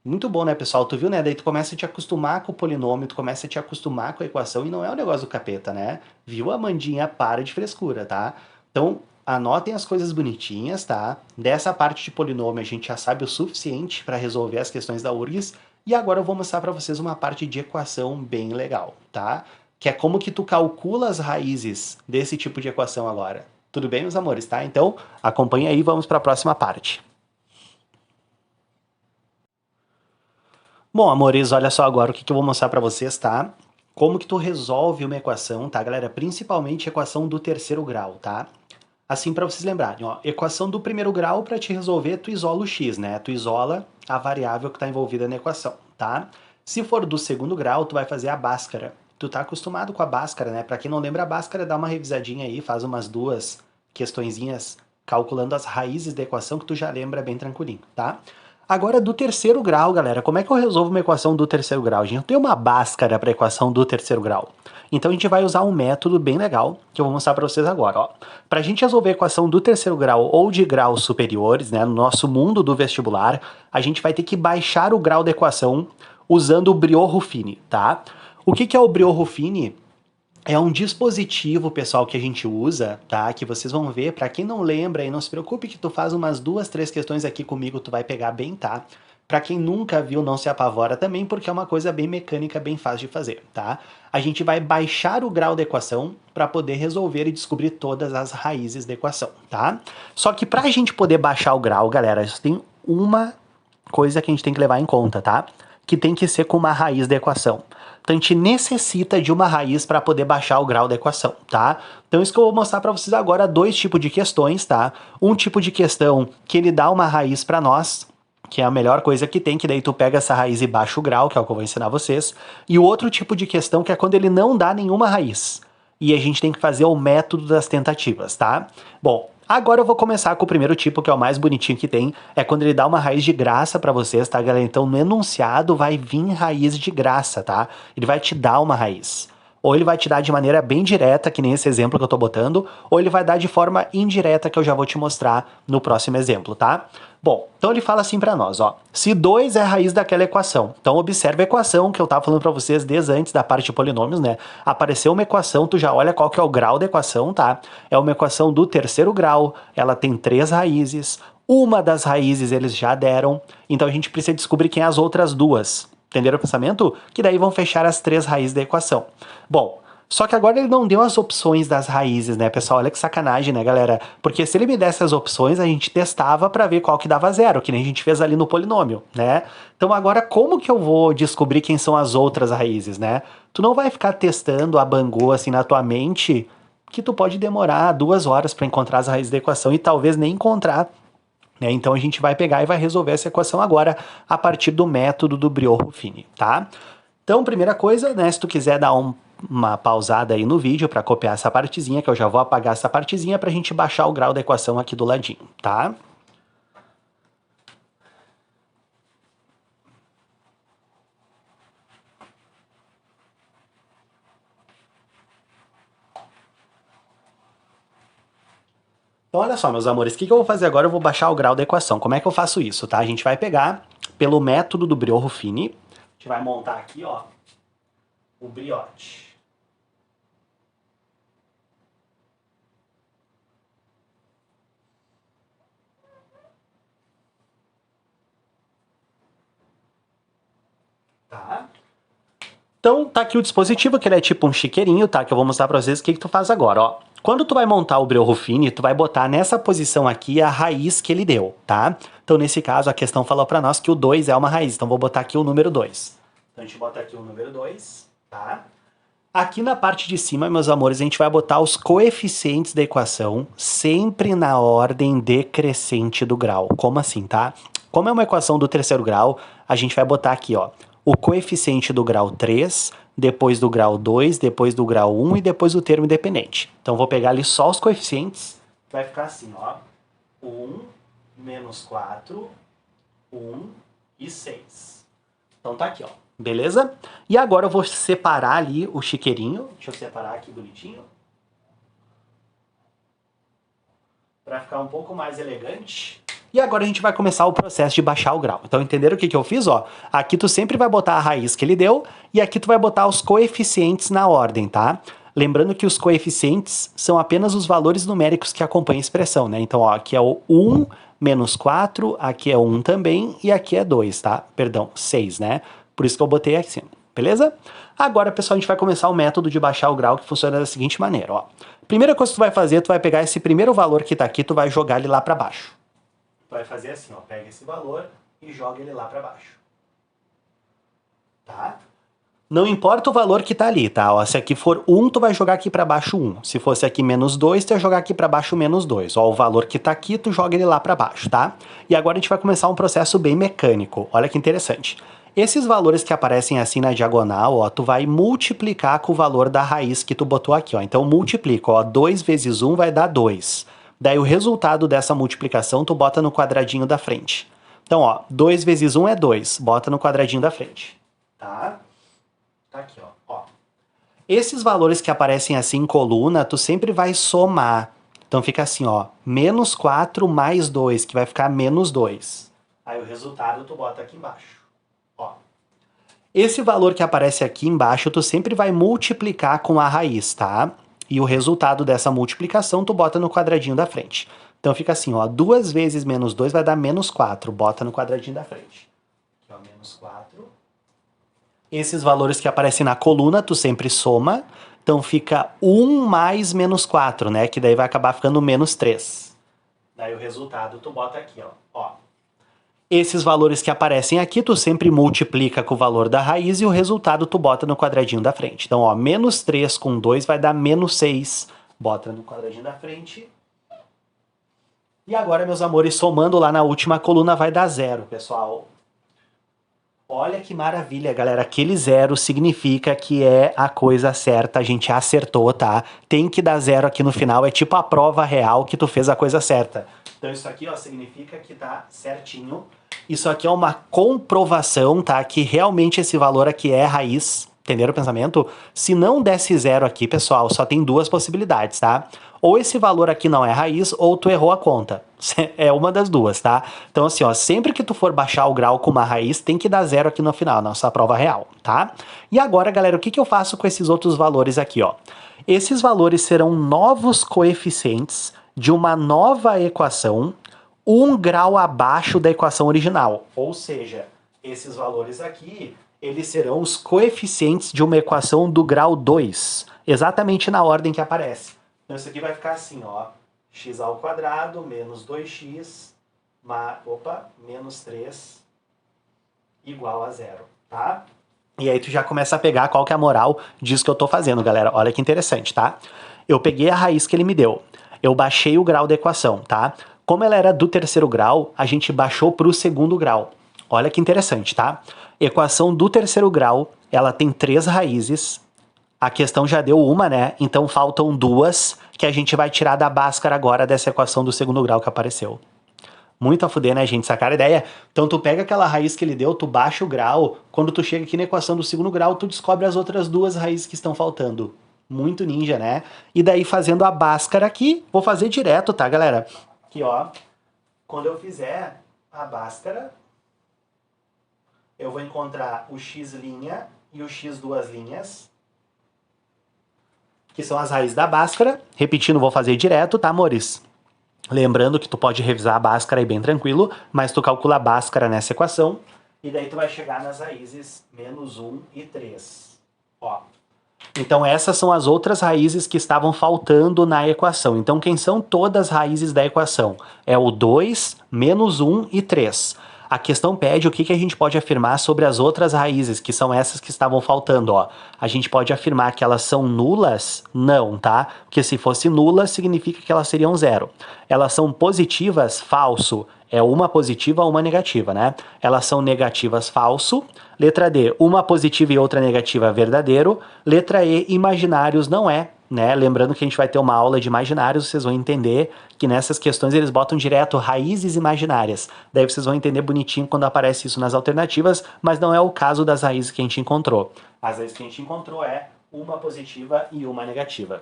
Muito bom, né, pessoal? Tu viu, né? Daí tu começa a te acostumar com o polinômio, tu começa a te acostumar com a equação e não é o negócio do capeta, né? Viu, Amandinha? Para de frescura, tá? Então, anotem as coisas bonitinhas, tá? Dessa parte de polinômio a gente já sabe o suficiente para resolver as questões da URGS. E agora eu vou mostrar para vocês uma parte de equação bem legal, tá? Que é como que tu calcula as raízes desse tipo de equação agora. Tudo bem, meus amores, tá? Então, acompanha aí, vamos para a próxima parte. Bom, amores, olha só agora o que eu vou mostrar para vocês, tá? Como que tu resolve uma equação, tá, galera? Principalmente a equação do terceiro grau, tá? Assim, para vocês lembrarem, ó, equação do primeiro grau, para te resolver, tu isola o x, né? Tu isola a variável que está envolvida na equação, tá? Se for do segundo grau, tu vai fazer a Bhaskara. Tu tá acostumado com a Bhaskara, né? Para quem não lembra a Bhaskara, dá uma revisadinha aí, faz umas duas questõezinhas calculando as raízes da equação que tu já lembra bem tranquilinho, tá? Agora, do terceiro grau, galera, como é que eu resolvo uma equação do terceiro grau? A gente não tem uma Bhaskara para a equação do terceiro grau. Então, a gente vai usar um método bem legal, que eu vou mostrar para vocês agora. Para a gente resolver a equação do terceiro grau ou de graus superiores, né, no nosso mundo do vestibular, a gente vai ter que baixar o grau da equação usando o Briot-Ruffini, tá? O que é o Briot-Ruffini? É um dispositivo, pessoal, que a gente usa, tá? Que vocês vão ver. Para quem não lembra, e não se preocupe que tu faz umas 2, 3 questões aqui comigo, tu vai pegar bem, tá? Para quem nunca viu, não se apavora também, porque é uma coisa bem mecânica, bem fácil de fazer, tá? A gente vai baixar o grau da equação para poder resolver e descobrir todas as raízes da equação, tá? Só que para a gente poder baixar o grau, galera, tem uma coisa que a gente tem que levar em conta, tá? Que tem que ser com uma raiz da equação. Então a gente necessita de uma raiz para poder baixar o grau da equação, tá? Então isso que eu vou mostrar para vocês agora, dois tipos de questões, tá? Um tipo de questão que ele dá uma raiz para nós, que é a melhor coisa que tem, que daí tu pega essa raiz e baixa o grau, que é o que eu vou ensinar vocês. E o outro tipo de questão que é quando ele não dá nenhuma raiz. E a gente tem que fazer o método das tentativas, tá? Bom, agora eu vou começar com o primeiro tipo, que é o mais bonitinho que tem. É quando ele dá uma raiz de graça pra vocês, tá, galera? Então no enunciado vai vir raiz de graça, tá? Ele vai te dar uma raiz. Ou ele vai te dar de maneira bem direta, que nem esse exemplo que eu tô botando, ou ele vai dar de forma indireta, que eu já vou te mostrar no próximo exemplo, tá? Bom, então ele fala assim pra nós, ó. Se 2 é a raiz daquela equação, então observe a equação que eu tava falando pra vocês desde antes da parte de polinômios, né? Apareceu uma equação, tu já olha qual que é o grau da equação, tá? É uma equação do terceiro grau, ela tem 3 raízes, uma das raízes eles já deram, então a gente precisa descobrir quem é as outras duas. Entenderam o pensamento? Que daí vão fechar as 3 raízes da equação. Bom, só que agora ele não deu as opções das raízes, né, pessoal? Olha que sacanagem, né, galera? Porque se ele me desse as opções, a gente testava para ver qual que dava zero, que nem a gente fez ali no polinômio, né? Então agora como que eu vou descobrir quem são as outras raízes, né? Tu não vai ficar testando a Bangu assim na tua mente, que tu pode demorar 2 horas para encontrar as raízes da equação e talvez nem encontrar, né? Então a gente vai pegar e vai resolver essa equação agora a partir do método do Briot-Ruffini, tá? Então, primeira coisa, né, se tu quiser dar uma pausada aí no vídeo para copiar essa partezinha, que eu já vou apagar essa partezinha para a gente baixar o grau da equação aqui do ladinho, tá? Então, olha só, meus amores, o que eu vou fazer agora? Eu vou baixar o grau da equação. Como é que eu faço isso, tá? A gente vai pegar pelo método do Briot-Ruffini, a gente vai montar aqui, ó, o brioche. Tá? Então, tá aqui o dispositivo, que ele é tipo um chiqueirinho, tá? Que eu vou mostrar pra vocês o que tu faz agora, ó. Quando tu vai montar o Briot-Ruffini, tu vai botar nessa posição aqui a raiz que ele deu, tá? Então, nesse caso, a questão falou pra nós que o 2 é uma raiz. Então, vou botar aqui o número 2. Então, a gente bota aqui o número 2, tá? Aqui na parte de cima, meus amores, a gente vai botar os coeficientes da equação sempre na ordem decrescente do grau. Como assim, tá? Como é uma equação do terceiro grau, a gente vai botar aqui, ó, o coeficiente do grau 3, depois do grau 2, depois do grau 1 e depois do termo independente. Então, vou pegar ali só os coeficientes, vai ficar assim, ó, 1, menos 4, 1 e 6. Então, tá aqui, ó. Beleza? E agora eu vou separar ali o chiqueirinho. Deixa eu separar aqui bonitinho. Para ficar um pouco mais elegante. E agora a gente vai começar o processo de baixar o grau. Então entenderam o que eu fiz? Ó, aqui tu sempre vai botar a raiz que ele deu e aqui tu vai botar os coeficientes na ordem, tá? Lembrando que os coeficientes são apenas os valores numéricos que acompanham a expressão, né? Então, ó, aqui é o 1 menos 4, aqui é 1 também e aqui é 2, tá? Perdão, 6, né? Por isso que eu botei aqui, beleza? Agora, pessoal, a gente vai começar o método de baixar o grau, que funciona da seguinte maneira, ó. Primeira coisa que tu vai fazer, tu vai pegar esse primeiro valor que tá aqui, tu vai jogar ele lá pra baixo. Tu vai fazer assim, ó, pega esse valor e joga ele lá pra baixo. Tá? Não importa o valor que tá ali, tá? Ó, se aqui for 1, tu vai jogar aqui pra baixo 1. Se fosse aqui menos 2, tu vai jogar aqui pra baixo menos 2. Ó, o valor que tá aqui, tu joga ele lá pra baixo, tá? E agora a gente vai começar um processo bem mecânico. Olha que interessante. Esses valores que aparecem assim na diagonal, ó, tu vai multiplicar com o valor da raiz que tu botou aqui, ó. Então multiplica, ó, 2 vezes 1 vai dar 2. Daí o resultado dessa multiplicação tu bota no quadradinho da frente. Então, ó, 2 vezes 1 é 2, bota no quadradinho da frente. Tá? Tá aqui, ó. Esses valores que aparecem assim em coluna, tu sempre vai somar. Então fica assim, ó, menos 4 mais 2, que vai ficar menos 2. Aí o resultado tu bota aqui embaixo. Ó. Esse valor que aparece aqui embaixo, tu sempre vai multiplicar com a raiz, tá? E o resultado dessa multiplicação tu bota no quadradinho da frente. Então fica assim, ó, 2 vezes menos 2 vai dar menos 4, bota no quadradinho da frente. Aqui, ó, menos 4. Esses valores que aparecem na coluna, tu sempre soma. Então fica 1 mais menos 4, né? Que daí vai acabar ficando menos 3. Daí o resultado tu bota aqui, ó. Esses valores que aparecem aqui, tu sempre multiplica com o valor da raiz e o resultado tu bota no quadradinho da frente. Então, ó, menos 3 com 2 vai dar menos 6. Bota no quadradinho da frente. E agora, meus amores, somando lá na última coluna vai dar 0, pessoal. Olha que maravilha, galera. Aquele 0 significa que é a coisa certa, a gente acertou, tá? Tem que dar 0 aqui no final, é tipo a prova real que tu fez a coisa certa. Então isso aqui, ó, significa que tá certinho. Isso aqui é uma comprovação, tá? Que realmente esse valor aqui é raiz. Entenderam o pensamento? Se não desse zero aqui, pessoal, só tem duas possibilidades, tá? Ou esse valor aqui não é raiz, ou tu errou a conta. É uma das duas, tá? Então, assim, ó, sempre que tu for baixar o grau com uma raiz, tem que dar zero aqui no final, nossa prova real, tá? E agora, galera, o que que eu faço com esses outros valores aqui, ó? Esses valores serão novos coeficientes de uma nova equação, um grau abaixo da equação original. Ou seja, esses valores aqui, eles serão os coeficientes de uma equação do grau 2, exatamente na ordem que aparece. Então isso aqui vai ficar assim, ó, x ao quadrado menos 2x, menos 3 igual a zero, tá? E aí tu já começa a pegar qual que é a moral disso que eu tô fazendo, galera. Olha que interessante, tá? Eu peguei a raiz que ele me deu, eu baixei o grau da equação, tá? Como ela era do terceiro grau, a gente baixou para o segundo grau. Olha que interessante, tá? Equação do terceiro grau, ela tem 3 raízes. A questão já deu uma, né? Então faltam 2 que a gente vai tirar da Bhaskara agora dessa equação do segundo grau que apareceu. Muito a fuder, né, gente? Sacar a ideia? Então tu pega aquela raiz que ele deu, tu baixa o grau. Quando tu chega aqui na equação do segundo grau, tu descobre as outras 2 raízes que estão faltando. Muito ninja, né? E daí fazendo a Bhaskara aqui, vou fazer direto, tá, galera? Aqui, ó. Quando eu fizer a Bhaskara, eu vou encontrar o x' e o x duas linhas, que são as raízes da Bhaskara. Repetindo, vou fazer direto, tá, amores? Lembrando que tu pode revisar a Bhaskara aí bem tranquilo, mas tu calcula a Bhaskara nessa equação, e daí tu vai chegar nas raízes menos 1 e 3. Ó. Então essas são as outras raízes que estavam faltando na equação. Então quem são todas as raízes da equação? É o 2, menos 1 e 3. A questão pede o que a gente pode afirmar sobre as outras raízes, que são essas que estavam faltando, ó. A gente pode afirmar que elas são nulas? Não, tá? Porque se fosse nula, significa que elas seriam zero. Elas são positivas? Falso. É uma positiva ou uma negativa, né? Elas são negativas? Falso. Letra D, uma positiva e outra negativa, verdadeiro. Letra E, imaginários, não é, né? Lembrando que a gente vai ter uma aula de imaginários, vocês vão entender que nessas questões eles botam direto raízes imaginárias. Daí vocês vão entender bonitinho quando aparece isso nas alternativas, mas não é o caso das raízes que a gente encontrou. As raízes que a gente encontrou é uma positiva e uma negativa.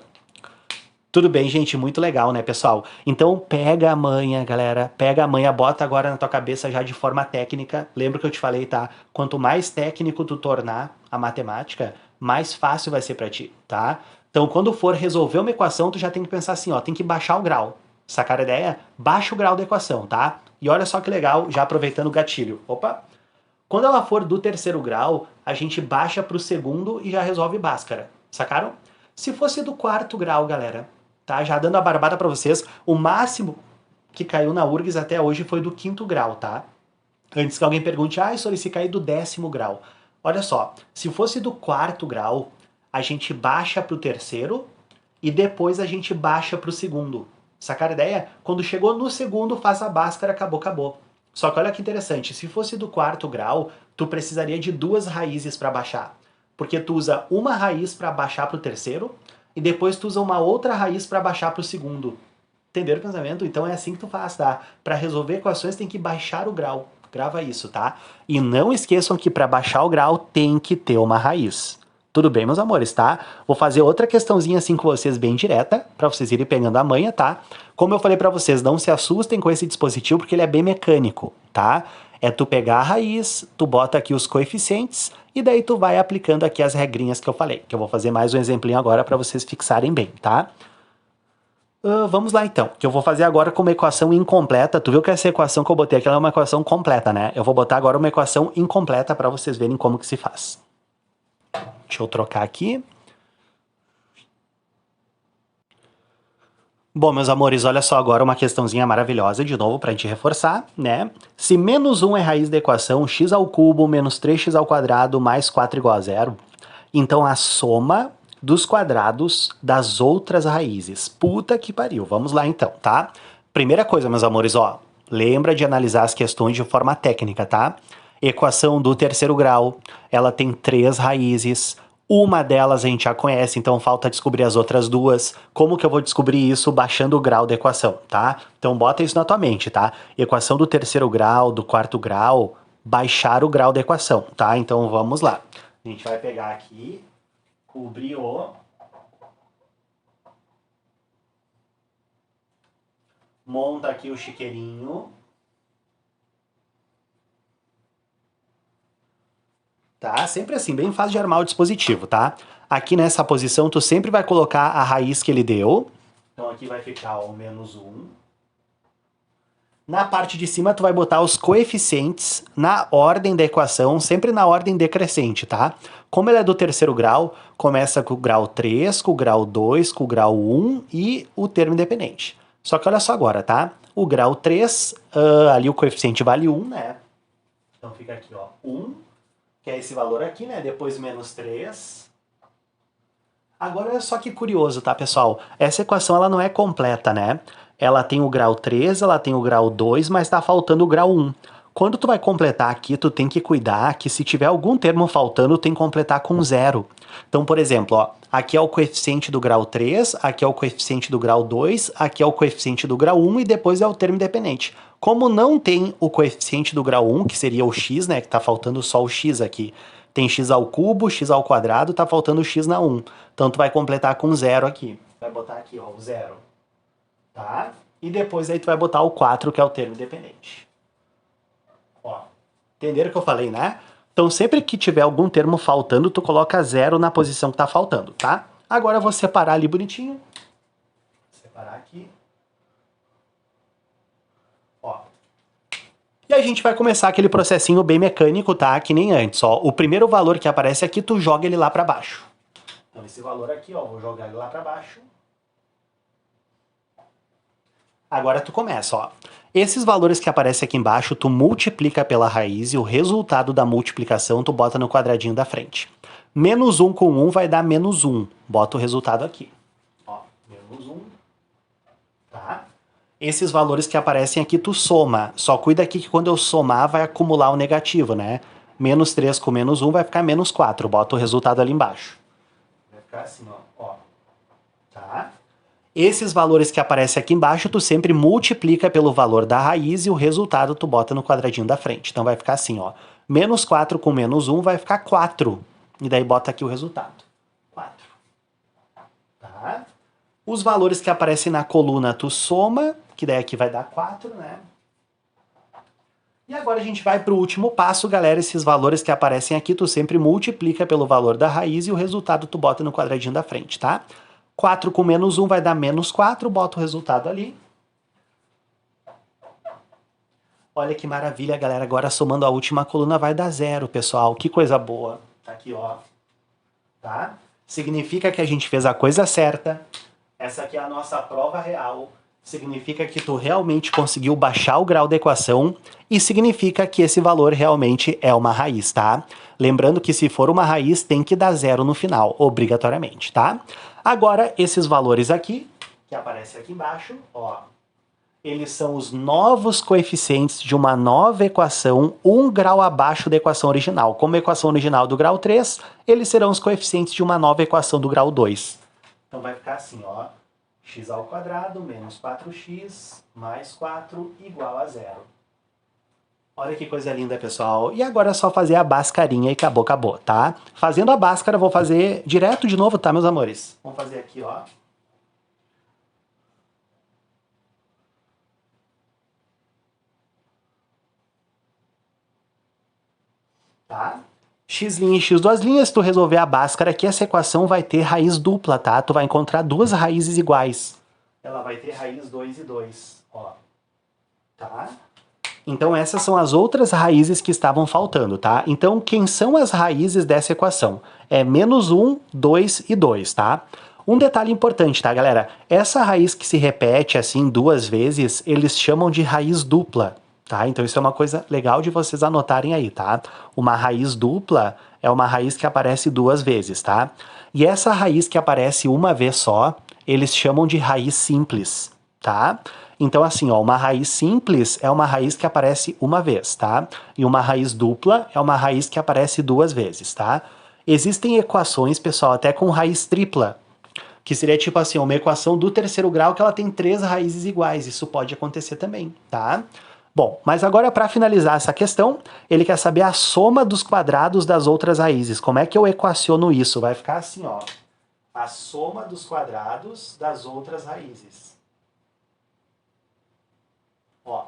Tudo bem, gente? Muito legal, né, pessoal? Então pega a manha, galera. Pega a manha, bota agora na tua cabeça já de forma técnica. Lembra que eu te falei, tá? Quanto mais técnico tu tornar a matemática, mais fácil vai ser pra ti, tá? Então, quando for resolver uma equação, tu já tem que pensar assim, ó, tem que baixar o grau. Sacar a ideia? Baixa o grau da equação, tá? E olha só que legal, já aproveitando o gatilho. Opa! Quando ela for do terceiro grau, a gente baixa pro segundo e já resolve Bhaskara. Sacaram? Se fosse do quarto grau, galera, tá? Já dando a barbada pra vocês, o máximo que caiu na URGS até hoje foi do quinto grau, tá? Antes que alguém pergunte, Sori, se cair do 10º grau. Olha só, se fosse do quarto grau, a gente baixa pro terceiro e depois a gente baixa pro segundo. Sacar a ideia? Quando chegou no segundo, faz a Bhaskara, acabou. Só que olha que interessante, se fosse do quarto grau, tu precisaria de 2 raízes para baixar. Porque tu usa uma raiz para baixar pro terceiro e depois tu usa uma outra raiz para baixar pro segundo. Entenderam o pensamento? Então é assim que tu faz, tá? Para resolver equações tem que baixar o grau. Grava isso, tá? E não esqueçam que para baixar o grau tem que ter uma raiz. Tudo bem, meus amores, tá? Vou fazer outra questãozinha assim com vocês bem direta, para vocês irem pegando a manha, tá? Como eu falei para vocês, não se assustem com esse dispositivo porque ele é bem mecânico, tá? É tu pegar a raiz, tu bota aqui os coeficientes e daí tu vai aplicando aqui as regrinhas que eu falei. Que eu vou fazer mais um exemplinho agora para vocês fixarem bem, tá? Vamos lá então, que eu vou fazer agora com uma equação incompleta. Tu viu que essa equação que eu botei aqui ela é uma equação completa, né? Eu vou botar agora uma equação incompleta para vocês verem como que se faz. Deixa eu trocar aqui. Bom, meus amores, olha só agora uma questãozinha maravilhosa, de novo, pra gente reforçar, né? Se menos 1 é raiz da equação x ao cubo menos 3x ao quadrado mais 4 igual a zero, então a soma dos quadrados das outras raízes. Puta que pariu. Vamos lá então, tá? Primeira coisa, meus amores, ó, lembra de analisar as questões de forma técnica, tá? Equação do terceiro grau, ela tem 3 raízes, uma delas a gente já conhece, então falta descobrir as outras 2. Como que eu vou descobrir isso? Baixando o grau da equação, tá? Então bota isso na tua mente, tá? Equação do terceiro grau, do quarto grau, baixar o grau da equação, tá? Então vamos lá. A gente vai pegar aqui, cobrir o... Monta aqui o chiqueirinho. Tá? Sempre assim, bem fácil de armar o dispositivo, tá? Aqui nessa posição, tu sempre vai colocar a raiz que ele deu. Então aqui vai ficar o -1. Na parte de cima, tu vai botar os coeficientes na ordem da equação, sempre na ordem decrescente, tá? Como ele é do terceiro grau, começa com o grau 3, com o grau 2, com o grau 1 e o termo independente. Só que olha só agora, tá? O grau 3, ali o coeficiente vale 1, né? Então fica aqui, ó, 1, que é esse valor aqui, né? Depois -3. Agora olha só que curioso, tá, pessoal? Essa equação, ela não é completa, né? Ela tem o grau 3, ela tem o grau 2, mas tá faltando o grau 1. Quando tu vai completar aqui, tu tem que cuidar que se tiver algum termo faltando, tem que completar com 0. Então, por exemplo, ó, aqui é o coeficiente do grau 3, aqui é o coeficiente do grau 2, aqui é o coeficiente do grau 1 e depois é o termo independente. Como não tem o coeficiente do grau 1, que seria o x, né, que tá faltando só o x aqui, tem x ao cubo, x ao quadrado, tá faltando o x na 1. Então, tu vai completar com 0 aqui. Vai botar aqui, ó, o 0. Tá? E depois aí tu vai botar o 4, que é o termo independente. Ó, entenderam o que eu falei, né? Então sempre que tiver algum termo faltando, tu coloca 0 na posição que tá faltando, tá? Agora eu vou separar ali bonitinho. Separar aqui. Ó. E a gente vai começar aquele processinho bem mecânico, tá? Que nem antes, ó. O primeiro valor que aparece aqui, tu joga ele lá pra baixo. Então esse valor aqui, ó, vou jogar ele lá pra baixo. Agora tu começa, ó. Esses valores que aparecem aqui embaixo, tu multiplica pela raiz e o resultado da multiplicação tu bota no quadradinho da frente. -1 com 1 vai dar -1. Bota o resultado aqui. Ó, -1. Tá? Esses valores que aparecem aqui tu soma. Só cuida aqui que quando eu somar vai acumular o negativo, né? -3 com -1 vai ficar -4. Bota o resultado ali embaixo. Vai ficar assim, ó. Tá? Esses valores que aparecem aqui embaixo, tu sempre multiplica pelo valor da raiz e o resultado tu bota no quadradinho da frente. Então vai ficar assim, ó. -4 com -1 vai ficar 4. E daí bota aqui o resultado. 4. Tá? Os valores que aparecem na coluna tu soma, que daí aqui vai dar 4, né? E agora a gente vai para o último passo, galera. Esses valores que aparecem aqui, tu sempre multiplica pelo valor da raiz e o resultado tu bota no quadradinho da frente, tá? 4 com -1 vai dar -4, bota o resultado ali. Olha que maravilha, galera. Agora somando a última coluna vai dar 0, pessoal. Que coisa boa. Tá aqui, ó. Tá? Significa que a gente fez a coisa certa. Essa aqui é a nossa prova real. Significa que tu realmente conseguiu baixar o grau da equação e significa que esse valor realmente é uma raiz, tá? Lembrando que se for uma raiz tem que dar 0 no final, obrigatoriamente, tá? Agora, esses valores aqui, que aparecem aqui embaixo, ó, eles são os novos coeficientes de uma nova equação, 1 grau abaixo da equação original. Como a equação original do grau 3, eles serão os coeficientes de uma nova equação do grau 2. Então vai ficar assim, ó, x ao quadrado menos 4x mais 4 igual a 0. Olha que coisa linda, pessoal. E agora é só fazer a Bhaskarinha e acabou, acabou, tá? Fazendo a Bhaskara, vou fazer direto de novo, tá, meus amores? Vamos fazer aqui, ó. Tá? X' e x duas linhas, se tu resolver a Bhaskara aqui, essa equação vai ter raiz dupla, tá? Tu vai encontrar duas raízes iguais. Ela vai ter raiz 2 e 2, ó. Tá? Então essas são as outras raízes que estavam faltando, tá? Então quem são as raízes dessa equação? É -1, 2 e 2, tá? Um detalhe importante, tá, galera? Essa raiz que se repete assim 2 vezes, eles chamam de raiz dupla, tá? Então isso é uma coisa legal de vocês anotarem aí, tá? Uma raiz dupla é uma raiz que aparece 2 vezes, tá? E essa raiz que aparece uma vez só, eles chamam de raiz simples, tá? Então, assim, ó, uma raiz simples é uma raiz que aparece uma vez, tá? E uma raiz dupla é uma raiz que aparece 2 vezes, tá? Existem equações, pessoal, até com raiz tripla, que seria tipo assim, uma equação do terceiro grau que ela tem 3 raízes iguais. Isso pode acontecer também, tá? Bom, mas agora para finalizar essa questão, ele quer saber a soma dos quadrados das outras raízes. Como é que eu equaciono isso? Vai ficar assim, ó. A soma dos quadrados das outras raízes. Ó,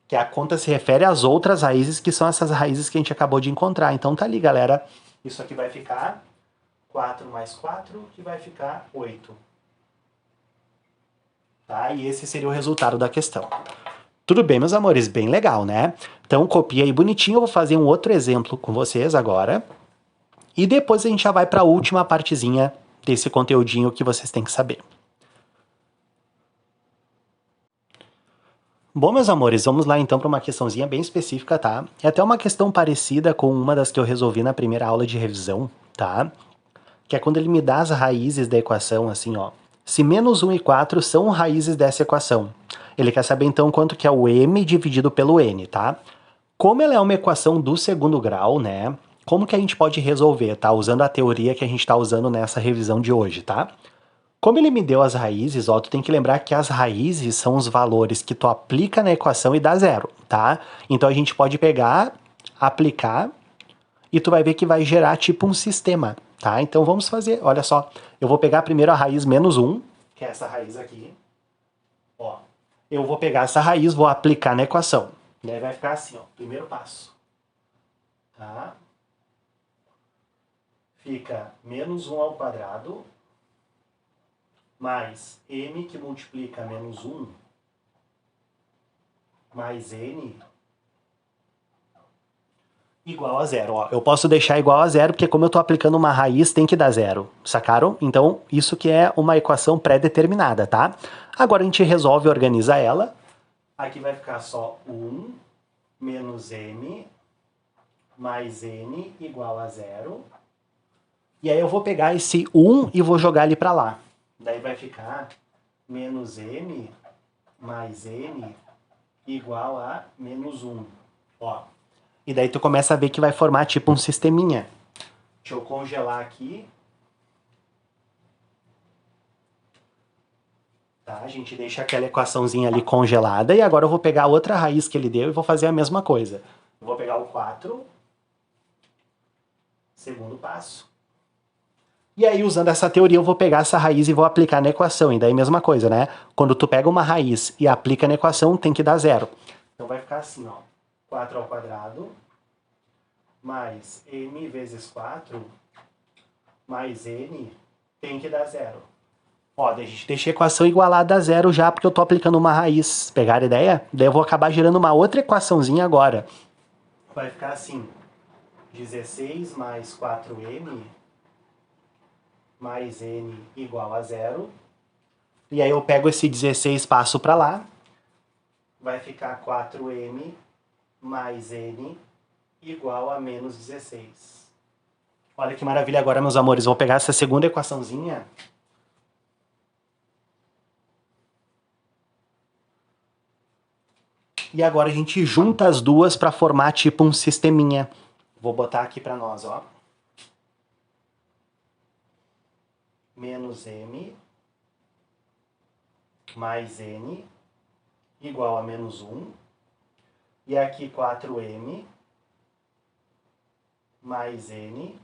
que a conta se refere às outras raízes, que são essas raízes que a gente acabou de encontrar. Então tá ali, galera. Isso aqui vai ficar 4 mais 4, que vai ficar 8. Tá? E esse seria o resultado da questão. Tudo bem, meus amores? Bem legal, né? Então copia aí bonitinho. Eu vou fazer um outro exemplo com vocês agora. E depois a gente já vai para a última partezinha desse conteúdinho que vocês têm que saber. Bom, meus amores, vamos lá então para uma questãozinha bem específica, tá? É até uma questão parecida com uma das que eu resolvi na primeira aula de revisão, tá? Que é quando ele me dá as raízes da equação, assim, ó. Se menos 1 e 4 são raízes dessa equação. Ele quer saber então quanto que é o m dividido pelo n, tá? Como ela é uma equação do segundo grau, né? Como que a gente pode resolver, tá? Usando a teoria que a gente está usando nessa revisão de hoje, tá? Como ele me deu as raízes, ó, tu tem que lembrar que as raízes são os valores que tu aplica na equação e dá zero, tá? Então a gente pode pegar, aplicar, e tu vai ver que vai gerar tipo um sistema, tá? Então vamos fazer, olha só. Eu vou pegar primeiro a raiz menos 1, que é essa raiz aqui. Ó, eu vou pegar essa raiz, vou aplicar na equação. Daí vai ficar assim, ó, primeiro passo. Tá? Fica menos 1 ao quadrado mais m que multiplica menos 1 mais n igual a zero. Ó, eu posso deixar igual a zero porque como eu estou aplicando uma raiz tem que dar zero, sacaram? Então isso que é uma equação pré-determinada, tá? Agora a gente resolve organizar ela. Aqui vai ficar só 1 menos m mais n igual a zero. E aí eu vou pegar esse 1 e vou jogar ele para lá. Daí vai ficar menos m mais n igual a menos 1. Ó. E daí tu começa a ver que vai formar tipo um sisteminha. Deixa eu congelar aqui. Tá, a gente deixa aquela equaçãozinha ali congelada. E agora eu vou pegar a outra raiz que ele deu e vou fazer a mesma coisa. Eu vou pegar o 4. Segundo passo. E aí, usando essa teoria, eu vou pegar essa raiz e vou aplicar na equação. E daí, mesma coisa, né? Quando tu pega uma raiz e aplica na equação, tem que dar zero. Então vai ficar assim, ó. 4 ao quadrado mais m vezes 4 mais n tem que dar zero. Ó, a gente deixa a equação igualada a zero já, porque eu tô aplicando uma raiz. Pegaram a ideia? Daí eu vou acabar gerando uma outra equaçãozinha agora. Vai ficar assim. 16 mais 4m mais n igual a zero. E aí eu pego esse 16 e passo para lá. Vai ficar 4m mais n igual a menos 16. Olha que maravilha agora, meus amores. Vou pegar essa segunda equaçãozinha. E agora a gente junta as duas para formar tipo um sisteminha. Vou botar aqui para nós, ó. Menos m mais n igual a menos 1. E aqui 4m mais n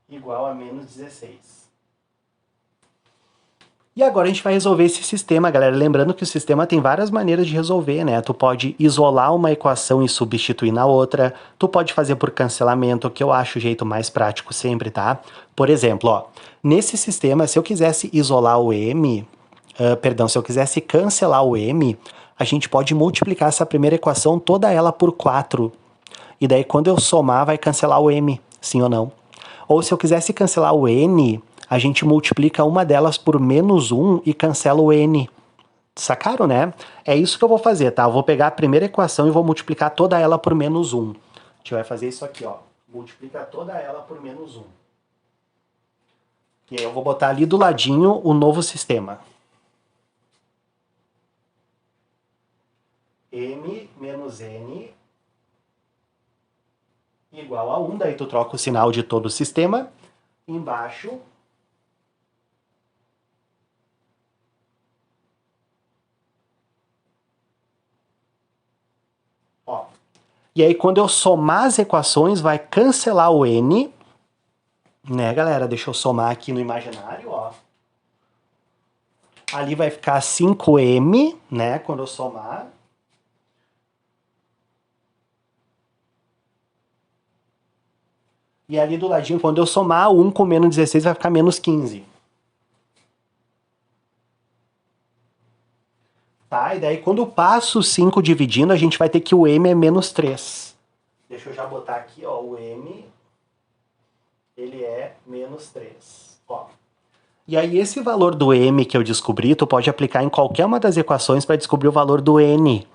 igual a menos 16. E agora a gente vai resolver esse sistema, galera. Lembrando que o sistema tem várias maneiras de resolver, né? Tu pode isolar uma equação e substituir na outra. Tu pode fazer por cancelamento, que eu acho o jeito mais prático sempre, tá? Por exemplo, ó, nesse sistema, se eu quisesse isolar o m, se eu quisesse cancelar o m, a gente pode multiplicar essa primeira equação, toda ela por 4. E daí quando eu somar, vai cancelar o m, sim ou não? Ou se eu quisesse cancelar o n, a gente multiplica uma delas por menos 1 e cancela o n. Sacaram, né? É isso que eu vou fazer, tá? Eu vou pegar a primeira equação e vou multiplicar toda ela por menos 1. A gente vai fazer isso aqui, ó. Multiplica toda ela por menos 1. E aí eu vou botar ali do ladinho o novo sistema. M menos n igual a 1. Daí tu troca o sinal de todo o sistema. Embaixo E aí, quando eu somar as equações, vai cancelar o n, né, galera? Deixa eu somar aqui no imaginário, ó. Ali vai ficar 5m, né, quando eu somar. E ali do ladinho, quando eu somar, 1 com menos 16 vai ficar menos 15. Tá? E daí, quando eu passo o 5 dividindo, a gente vai ter que o m é menos 3. Deixa eu já botar aqui, ó, o m, ele é menos 3. Ó. E aí, esse valor do m que eu descobri, tu pode aplicar em qualquer uma das equações para descobrir o valor do n.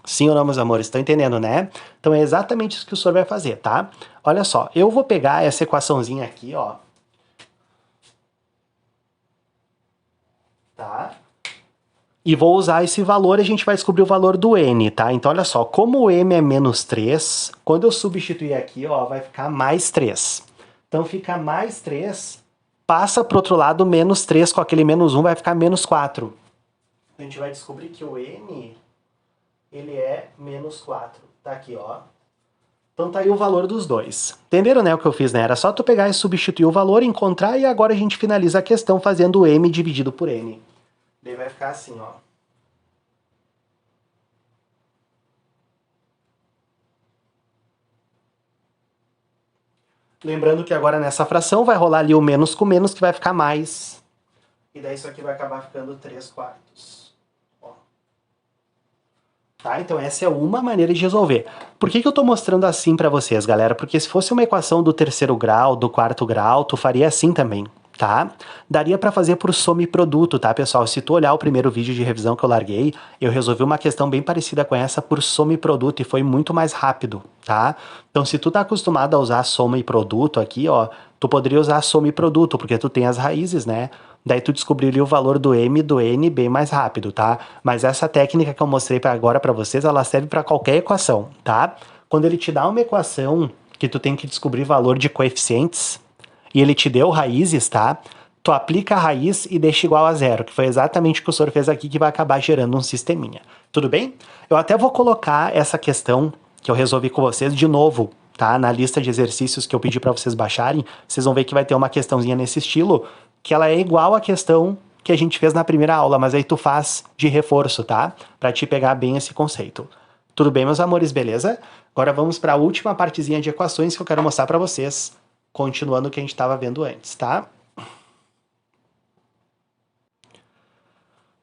Sim ou não, meus amores? Estão entendendo, né? Então é exatamente isso que o senhor vai fazer, tá? Olha só, eu vou pegar essa equaçãozinha aqui, ó. Tá? E vou usar esse valor e a gente vai descobrir o valor do n, tá? Então olha só, como o m é menos 3, quando eu substituir aqui, ó, vai ficar mais 3. Então fica mais 3, passa pro outro lado menos 3, com aquele menos 1 vai ficar menos 4. A gente vai descobrir que o n, ele é menos 4. Tá aqui, ó. Então tá aí o valor dos dois. Entenderam, né, o que eu fiz, né? Era só tu pegar e substituir o valor, encontrar, e agora a gente finaliza a questão fazendo o m dividido por n. Daí vai ficar assim, ó. Lembrando que agora nessa fração vai rolar ali o menos com menos, que vai ficar mais. E daí isso aqui vai acabar ficando 3 quartos. Ó. Tá? Então essa é uma maneira de resolver. Por que eu tô mostrando assim pra vocês, galera? Porque se fosse uma equação do terceiro grau, do quarto grau, tu faria assim também. Tá? Daria para fazer por soma e produto, tá, pessoal? Se tu olhar o primeiro vídeo de revisão que eu larguei, eu resolvi uma questão bem parecida com essa por soma e produto e foi muito mais rápido, tá? Então, se tu tá acostumado a usar soma e produto aqui, ó, tu poderia usar soma e produto, porque tu tem as raízes, né? Daí tu descobriria o valor do m e do n bem mais rápido, tá? Mas essa técnica que eu mostrei agora para vocês, ela serve para qualquer equação, tá? Quando ele te dá uma equação que tu tem que descobrir valor de coeficientes, e ele te deu raízes, tá? Tu aplica a raiz e deixa igual a zero, que foi exatamente o que o senhor fez aqui, que vai acabar gerando um sisteminha. Tudo bem? Eu até vou colocar essa questão que eu resolvi com vocês de novo, tá? Na lista de exercícios que eu pedi para vocês baixarem, vocês vão ver que vai ter uma questãozinha nesse estilo, que ela é igual à questão que a gente fez na primeira aula, mas aí tu faz de reforço, tá? Para te pegar bem esse conceito. Tudo bem, meus amores, beleza? Agora vamos para a última partezinha de equações que eu quero mostrar para vocês, continuando o que a gente estava vendo antes, tá?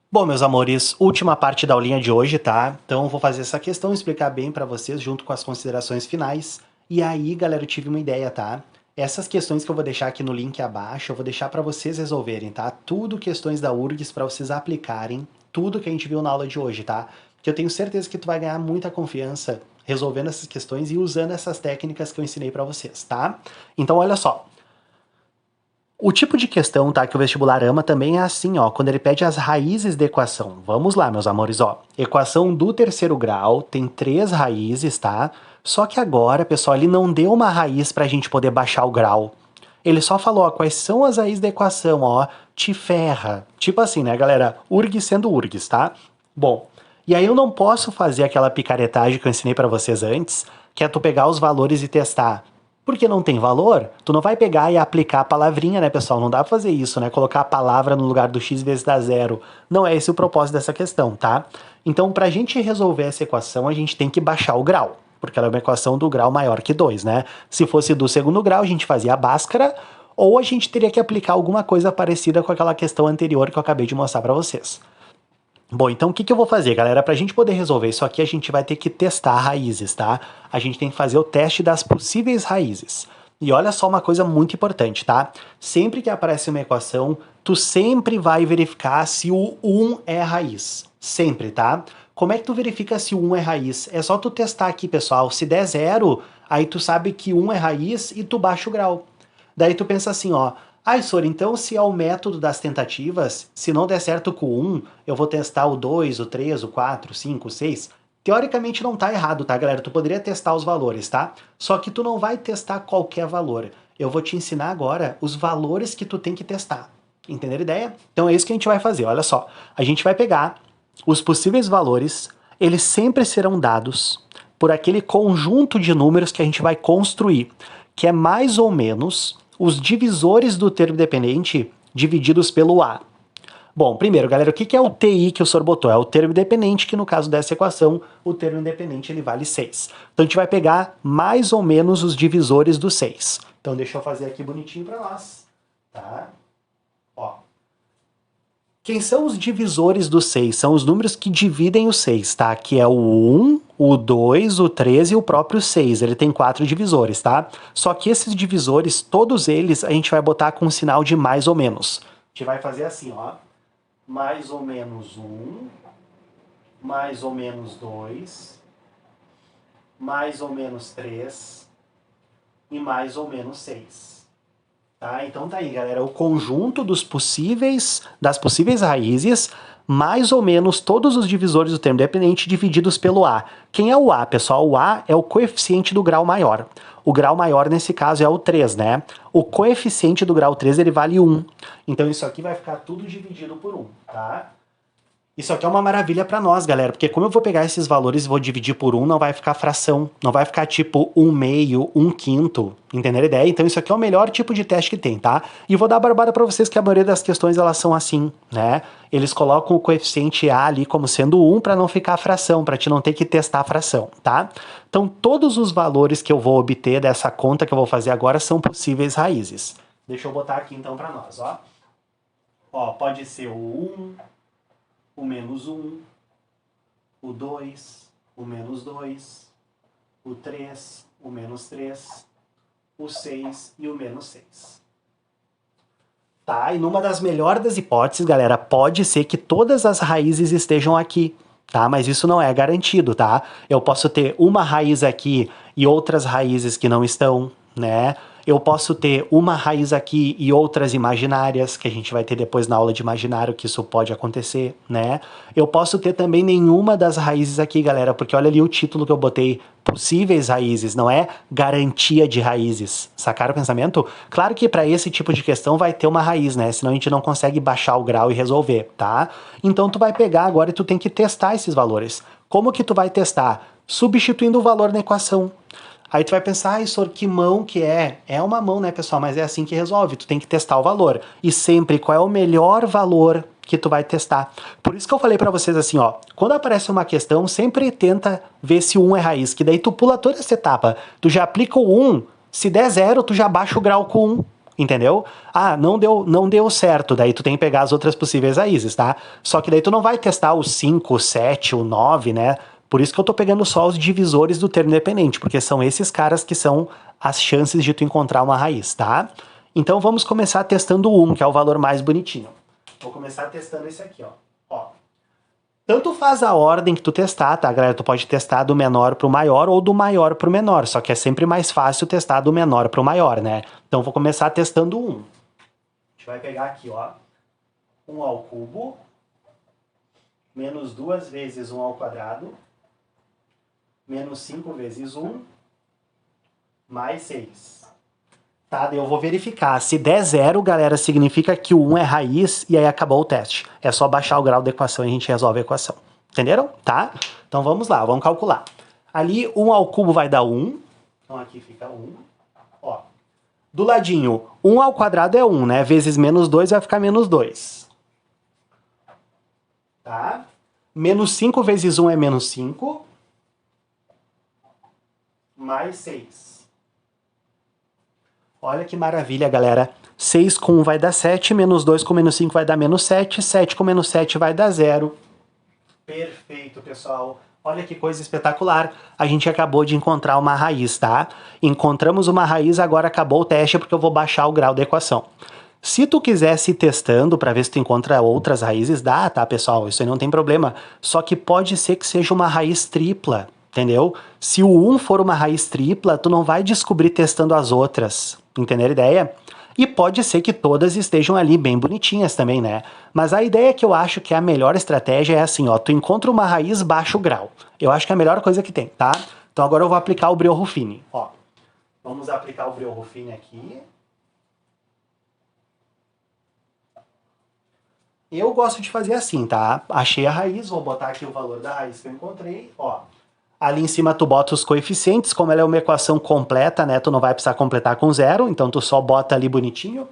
Bom, meus amores, última parte da aulinha de hoje, tá? Então eu vou fazer essa questão, explicar bem para vocês junto com as considerações finais. E aí, galera, eu tive uma ideia, tá? Essas questões que eu vou deixar aqui no link abaixo, eu vou deixar para vocês resolverem, tá? Tudo questões da URGS para vocês aplicarem, tudo que a gente viu na aula de hoje, tá? Que eu tenho certeza que tu vai ganhar muita confiança resolvendo essas questões e usando essas técnicas que eu ensinei para vocês, tá? Então, olha só. O tipo de questão, tá, que o vestibular ama também é assim, ó, quando ele pede as raízes da equação. Vamos lá, meus amores, ó. Equação do terceiro grau tem 3 raízes, tá? Só que agora, pessoal, ele não deu uma raiz pra gente poder baixar o grau. Ele só falou, ó, quais são as raízes da equação, ó, te ferra. Tipo assim, né, galera? URGS sendo URGS, tá? Bom, e aí eu não posso fazer aquela picaretagem que eu ensinei pra vocês antes, que é tu pegar os valores e testar. Porque não tem valor, tu não vai pegar e aplicar a palavrinha, né, pessoal? Não dá pra fazer isso, né? Colocar a palavra no lugar do x vezes dá zero. Não é esse o propósito dessa questão, tá? Então, pra gente resolver essa equação, a gente tem que baixar o grau, porque ela é uma equação do grau maior que 2, né? Se fosse do segundo grau, a gente fazia a Bhaskara, ou a gente teria que aplicar alguma coisa parecida com aquela questão anterior que eu acabei de mostrar pra vocês. Bom, então o que eu vou fazer, galera? Para a gente poder resolver isso aqui, a gente vai ter que testar raízes, tá? A gente tem que fazer o teste das possíveis raízes. E olha só uma coisa muito importante, tá? Sempre que aparece uma equação, tu sempre vai verificar se o 1 é raiz. Sempre, tá? Como é que tu verifica se o 1 é raiz? É só tu testar aqui, pessoal. Se der 0, aí tu sabe que 1 é raiz e tu baixa o grau. Daí tu pensa assim, ó... Ah, Sor, então se é o método das tentativas, se não der certo com o 1, eu vou testar o 2, o 3, o 4, o 5, o 6. Teoricamente não tá errado, tá, galera? Tu poderia testar os valores, tá? Só que tu não vai testar qualquer valor. Eu vou te ensinar agora os valores que tu tem que testar. Entenderam a ideia? Então é isso que a gente vai fazer, olha só. A gente vai pegar os possíveis valores, eles sempre serão dados por aquele conjunto de números que a gente vai construir, que é mais ou menos os divisores do termo independente divididos pelo A. Bom, primeiro, galera, o que é o TI que o senhor botou? É o termo independente, que no caso dessa equação, o termo independente ele vale 6. Então a gente vai pegar mais ou menos os divisores do 6. Então deixa eu fazer aqui bonitinho para nós, tá? Ó. Quem são os divisores do 6? São os números que dividem o 6, tá? Que é o 1, o 2, o 3 e o próprio 6. Ele tem 4 divisores, tá? Só que esses divisores, todos eles, a gente vai botar com um sinal de mais ou menos. A gente vai fazer assim, ó. Mais ou menos 1, mais ou menos 2, mais ou menos 3 e mais ou menos 6. Tá? Então tá aí, galera, o conjunto das possíveis raízes, mais ou menos todos os divisores do termo independente divididos pelo A. Quem é o A, pessoal? O A é o coeficiente do grau maior. O grau maior, nesse caso, é o 3, né? O coeficiente do grau 3, ele vale 1. Então isso aqui vai ficar tudo dividido por 1, tá? Isso aqui é uma maravilha para nós, galera, porque como eu vou pegar esses valores e vou dividir por 1, não vai ficar fração, não vai ficar tipo 1 meio, 1 quinto, entenderam a ideia? Então isso aqui é o melhor tipo de teste que tem, tá? E vou dar a barbada para vocês que a maioria das questões elas são assim, né? Eles colocam o coeficiente A ali como sendo 1 para não ficar fração, para te não ter que testar a fração, tá? Então todos os valores que eu vou obter dessa conta que eu vou fazer agora são possíveis raízes. Deixa eu botar aqui então para nós, ó. Ó, pode ser o 1, o menos 1, o 2, o menos 2, o 3, o menos 3, o 6 e o menos 6. Tá? E numa das melhores das hipóteses, galera, pode ser que todas as raízes estejam aqui, tá? Mas isso não é garantido, tá? Eu posso ter uma raiz aqui e outras raízes que não estão, né? Eu posso ter uma raiz aqui e outras imaginárias, que a gente vai ter depois na aula de imaginário, que isso pode acontecer, né? Eu posso ter também nenhuma das raízes aqui, galera, porque olha ali o título que eu botei, possíveis raízes, não é garantia de raízes. Sacaram o pensamento? Claro que para esse tipo de questão vai ter uma raiz, né? Senão a gente não consegue baixar o grau e resolver, tá? Então tu vai pegar agora e tu tem que testar esses valores. Como que tu vai testar? Substituindo o valor na equação. Aí tu vai pensar, ai, senhor, que mão que é? É uma mão, né, pessoal? Mas é assim que resolve. Tu tem que testar o valor. E sempre, qual é o melhor valor que tu vai testar? Por isso que eu falei pra vocês assim, ó. Quando aparece uma questão, sempre tenta ver se o 1 é raiz. Que daí tu pula toda essa etapa. Tu já aplica o 1. Se der 0, tu já baixa o grau com 1. Entendeu? Ah, não deu certo. Daí tu tem que pegar as outras possíveis raízes, tá? Só que daí tu não vai testar o 5, o 7, o 9, né? Por isso que eu tô pegando só os divisores do termo independente, porque são esses caras que são as chances de tu encontrar uma raiz, tá? Então vamos começar testando o 1, que é o valor mais bonitinho. Vou começar testando esse aqui, ó. Tanto faz a ordem que tu testar, tá, galera? Tu pode testar do menor pro maior ou do maior pro menor, só que é sempre mais fácil testar do menor pro maior, né? Então vou começar testando o 1. A gente vai pegar aqui, ó, 1 ao cubo, menos 2 vezes 1 ao quadrado, menos 5 vezes 1, mais 6. Tá, daí eu vou verificar. Se der 0, galera, significa que o 1 é raiz e aí acabou o teste. É só baixar o grau da equação e a gente resolve a equação. Entenderam? Tá? Então vamos lá, vamos calcular. Ali, 1 ao cubo vai dar 1. Então aqui fica 1. Ó. Do ladinho, 1 ao quadrado é 1, né? Vezes menos 2 vai ficar menos 2. Tá? Menos 5 vezes 1 é menos 5. Mais 6. Olha que maravilha, galera. 6 com 1 vai dar 7, menos 2 com menos 5 vai dar menos 7, 7 com menos 7 vai dar 0. Perfeito, pessoal. Olha que coisa espetacular. A gente acabou de encontrar uma raiz, tá? Encontramos uma raiz, agora acabou o teste porque eu vou baixar o grau da equação. Se tu quisesse ir testando para ver se tu encontra outras raízes, dá, tá, pessoal? Isso aí não tem problema. Só que pode ser que seja uma raiz tripla, entendeu? Se o 1 for uma raiz tripla, tu não vai descobrir testando as outras. Entenderam a ideia? E pode ser que todas estejam ali bem bonitinhas também, né? Mas a ideia que eu acho que é a melhor estratégia é assim, ó, tu encontra uma raiz, baixa o grau. Eu acho que é a melhor coisa que tem, tá? Então agora eu vou aplicar o Breuer-Ruffini, ó. Vamos aplicar o Breuer-Ruffini aqui. Eu gosto de fazer assim, tá? Achei a raiz, vou botar aqui o valor da raiz que eu encontrei, ó. Ali em cima tu bota os coeficientes, como ela é uma equação completa, né? Tu não vai precisar completar com zero, então tu só bota ali bonitinho.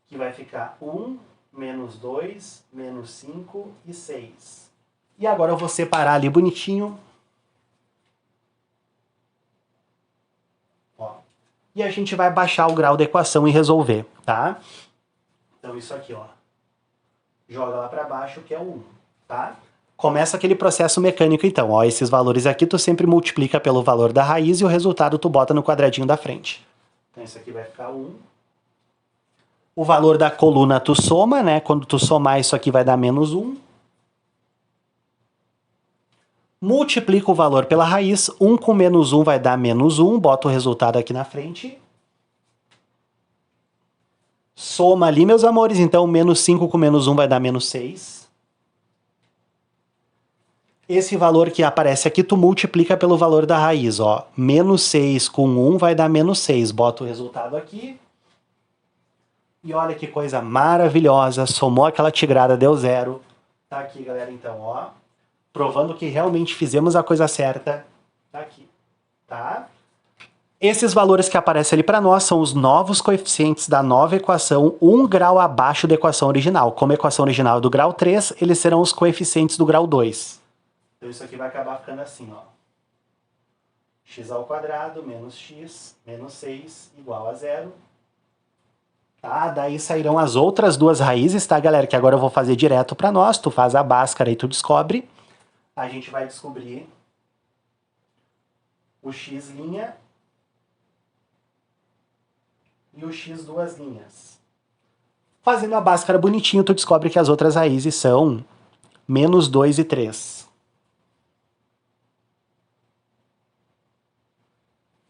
Que vai ficar 1, menos 2, menos 5 e 6. E agora eu vou separar ali bonitinho. Ó. E a gente vai baixar o grau da equação e resolver, tá? Então isso aqui, ó. Joga lá para baixo, que é o 1, tá? Começa aquele processo mecânico então, ó. Esses valores aqui tu sempre multiplica pelo valor da raiz e o resultado tu bota no quadradinho da frente. Então isso aqui vai ficar 1. O valor da coluna tu soma, né? Quando tu somar isso aqui vai dar menos 1. Multiplica o valor pela raiz. 1 com menos 1 vai dar menos 1. Bota o resultado aqui na frente. Soma ali, meus amores. Então, menos 5 com menos 1 vai dar menos 6. Esse valor que aparece aqui, tu multiplica pelo valor da raiz, ó. Menos 6 com 1 vai dar menos 6. Bota o resultado aqui. E olha que coisa maravilhosa. Somou aquela tigrada, deu 0. Tá aqui, galera, então, ó. Provando que realmente fizemos a coisa certa. Tá aqui, tá? Esses valores que aparecem ali para nós são os novos coeficientes da nova equação, 1 grau abaixo da equação original. Como a equação original é do grau 3, eles serão os coeficientes do grau 2. Então isso aqui vai acabar ficando assim, ó. X ao quadrado menos x menos 6 igual a 0. Tá? Daí sairão as outras duas raízes, tá, galera? Que agora eu vou fazer direto para nós. Tu faz a báscara e tu descobre. A gente vai descobrir o x' e o x duas linhas. Fazendo a báscara bonitinho, tu descobre que as outras raízes são menos 2 e 3.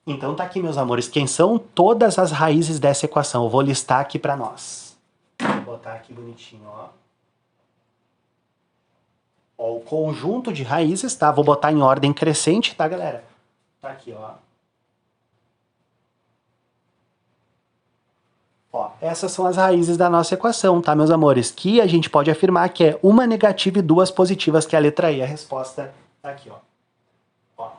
Então tá aqui, meus amores, quem são todas as raízes dessa equação? Eu vou listar aqui para nós. Vou botar aqui bonitinho, ó. Ó, o conjunto de raízes, tá? Vou botar em ordem crescente, tá, galera? Tá aqui, ó. Ó, essas são as raízes da nossa equação, tá, meus amores? Que a gente pode afirmar que é uma negativa e duas positivas, que é a letra E. A resposta tá aqui, ó. Ó.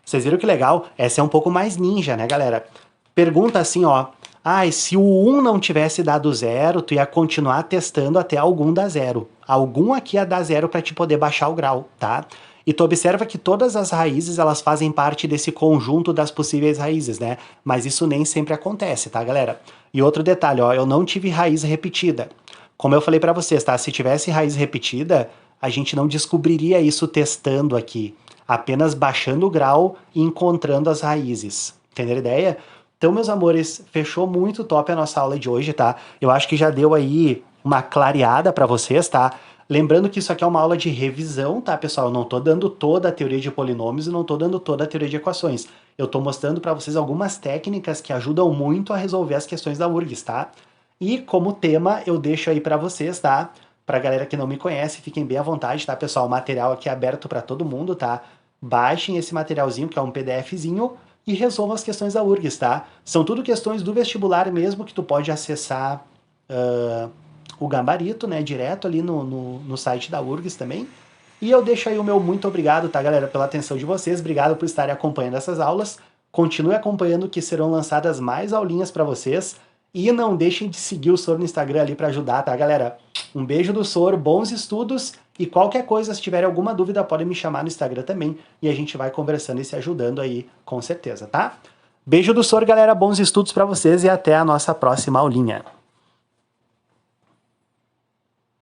Vocês viram que legal? Essa é um pouco mais ninja, né, galera? Pergunta assim, ó. Ah, e se o 1 não tivesse dado 0, tu ia continuar testando até algum dar 0. Algum aqui ia dar 0 para te poder baixar o grau, tá? E tu observa que todas as raízes, elas fazem parte desse conjunto das possíveis raízes, né? Mas isso nem sempre acontece, tá, galera? E outro detalhe, ó, eu não tive raiz repetida. Como eu falei para vocês, tá? Se tivesse raiz repetida, a gente não descobriria isso testando aqui. Apenas baixando o grau e encontrando as raízes. Entenderam a ideia? Então, meus amores, fechou muito top a nossa aula de hoje, tá? Eu acho que já deu aí uma clareada para vocês, tá? Lembrando que isso aqui é uma aula de revisão, tá, pessoal? Eu não tô dando toda a teoria de polinômios e não tô dando toda a teoria de equações. Eu tô mostrando para vocês algumas técnicas que ajudam muito a resolver as questões da URGS, tá? E como tema, eu deixo aí para vocês, tá? Pra galera que não me conhece, fiquem bem à vontade, tá, pessoal? O material aqui é aberto para todo mundo, tá? Baixem esse materialzinho, que é um PDFzinho, e resolvam as questões da URGS, tá? São tudo questões do vestibular mesmo, que tu pode acessar o gabarito, né, direto ali no site da URGS também. E eu deixo aí o meu muito obrigado, tá, galera, pela atenção de vocês. Obrigado por estarem acompanhando essas aulas. Continue acompanhando que serão lançadas mais aulinhas para vocês. E não deixem de seguir o Sor no Instagram ali para ajudar, tá, galera? Um beijo do Sor, bons estudos. E qualquer coisa, se tiverem alguma dúvida, podem me chamar no Instagram também. E a gente vai conversando e se ajudando aí, com certeza, tá? Beijo do Sor, galera. Bons estudos para vocês e até a nossa próxima aulinha.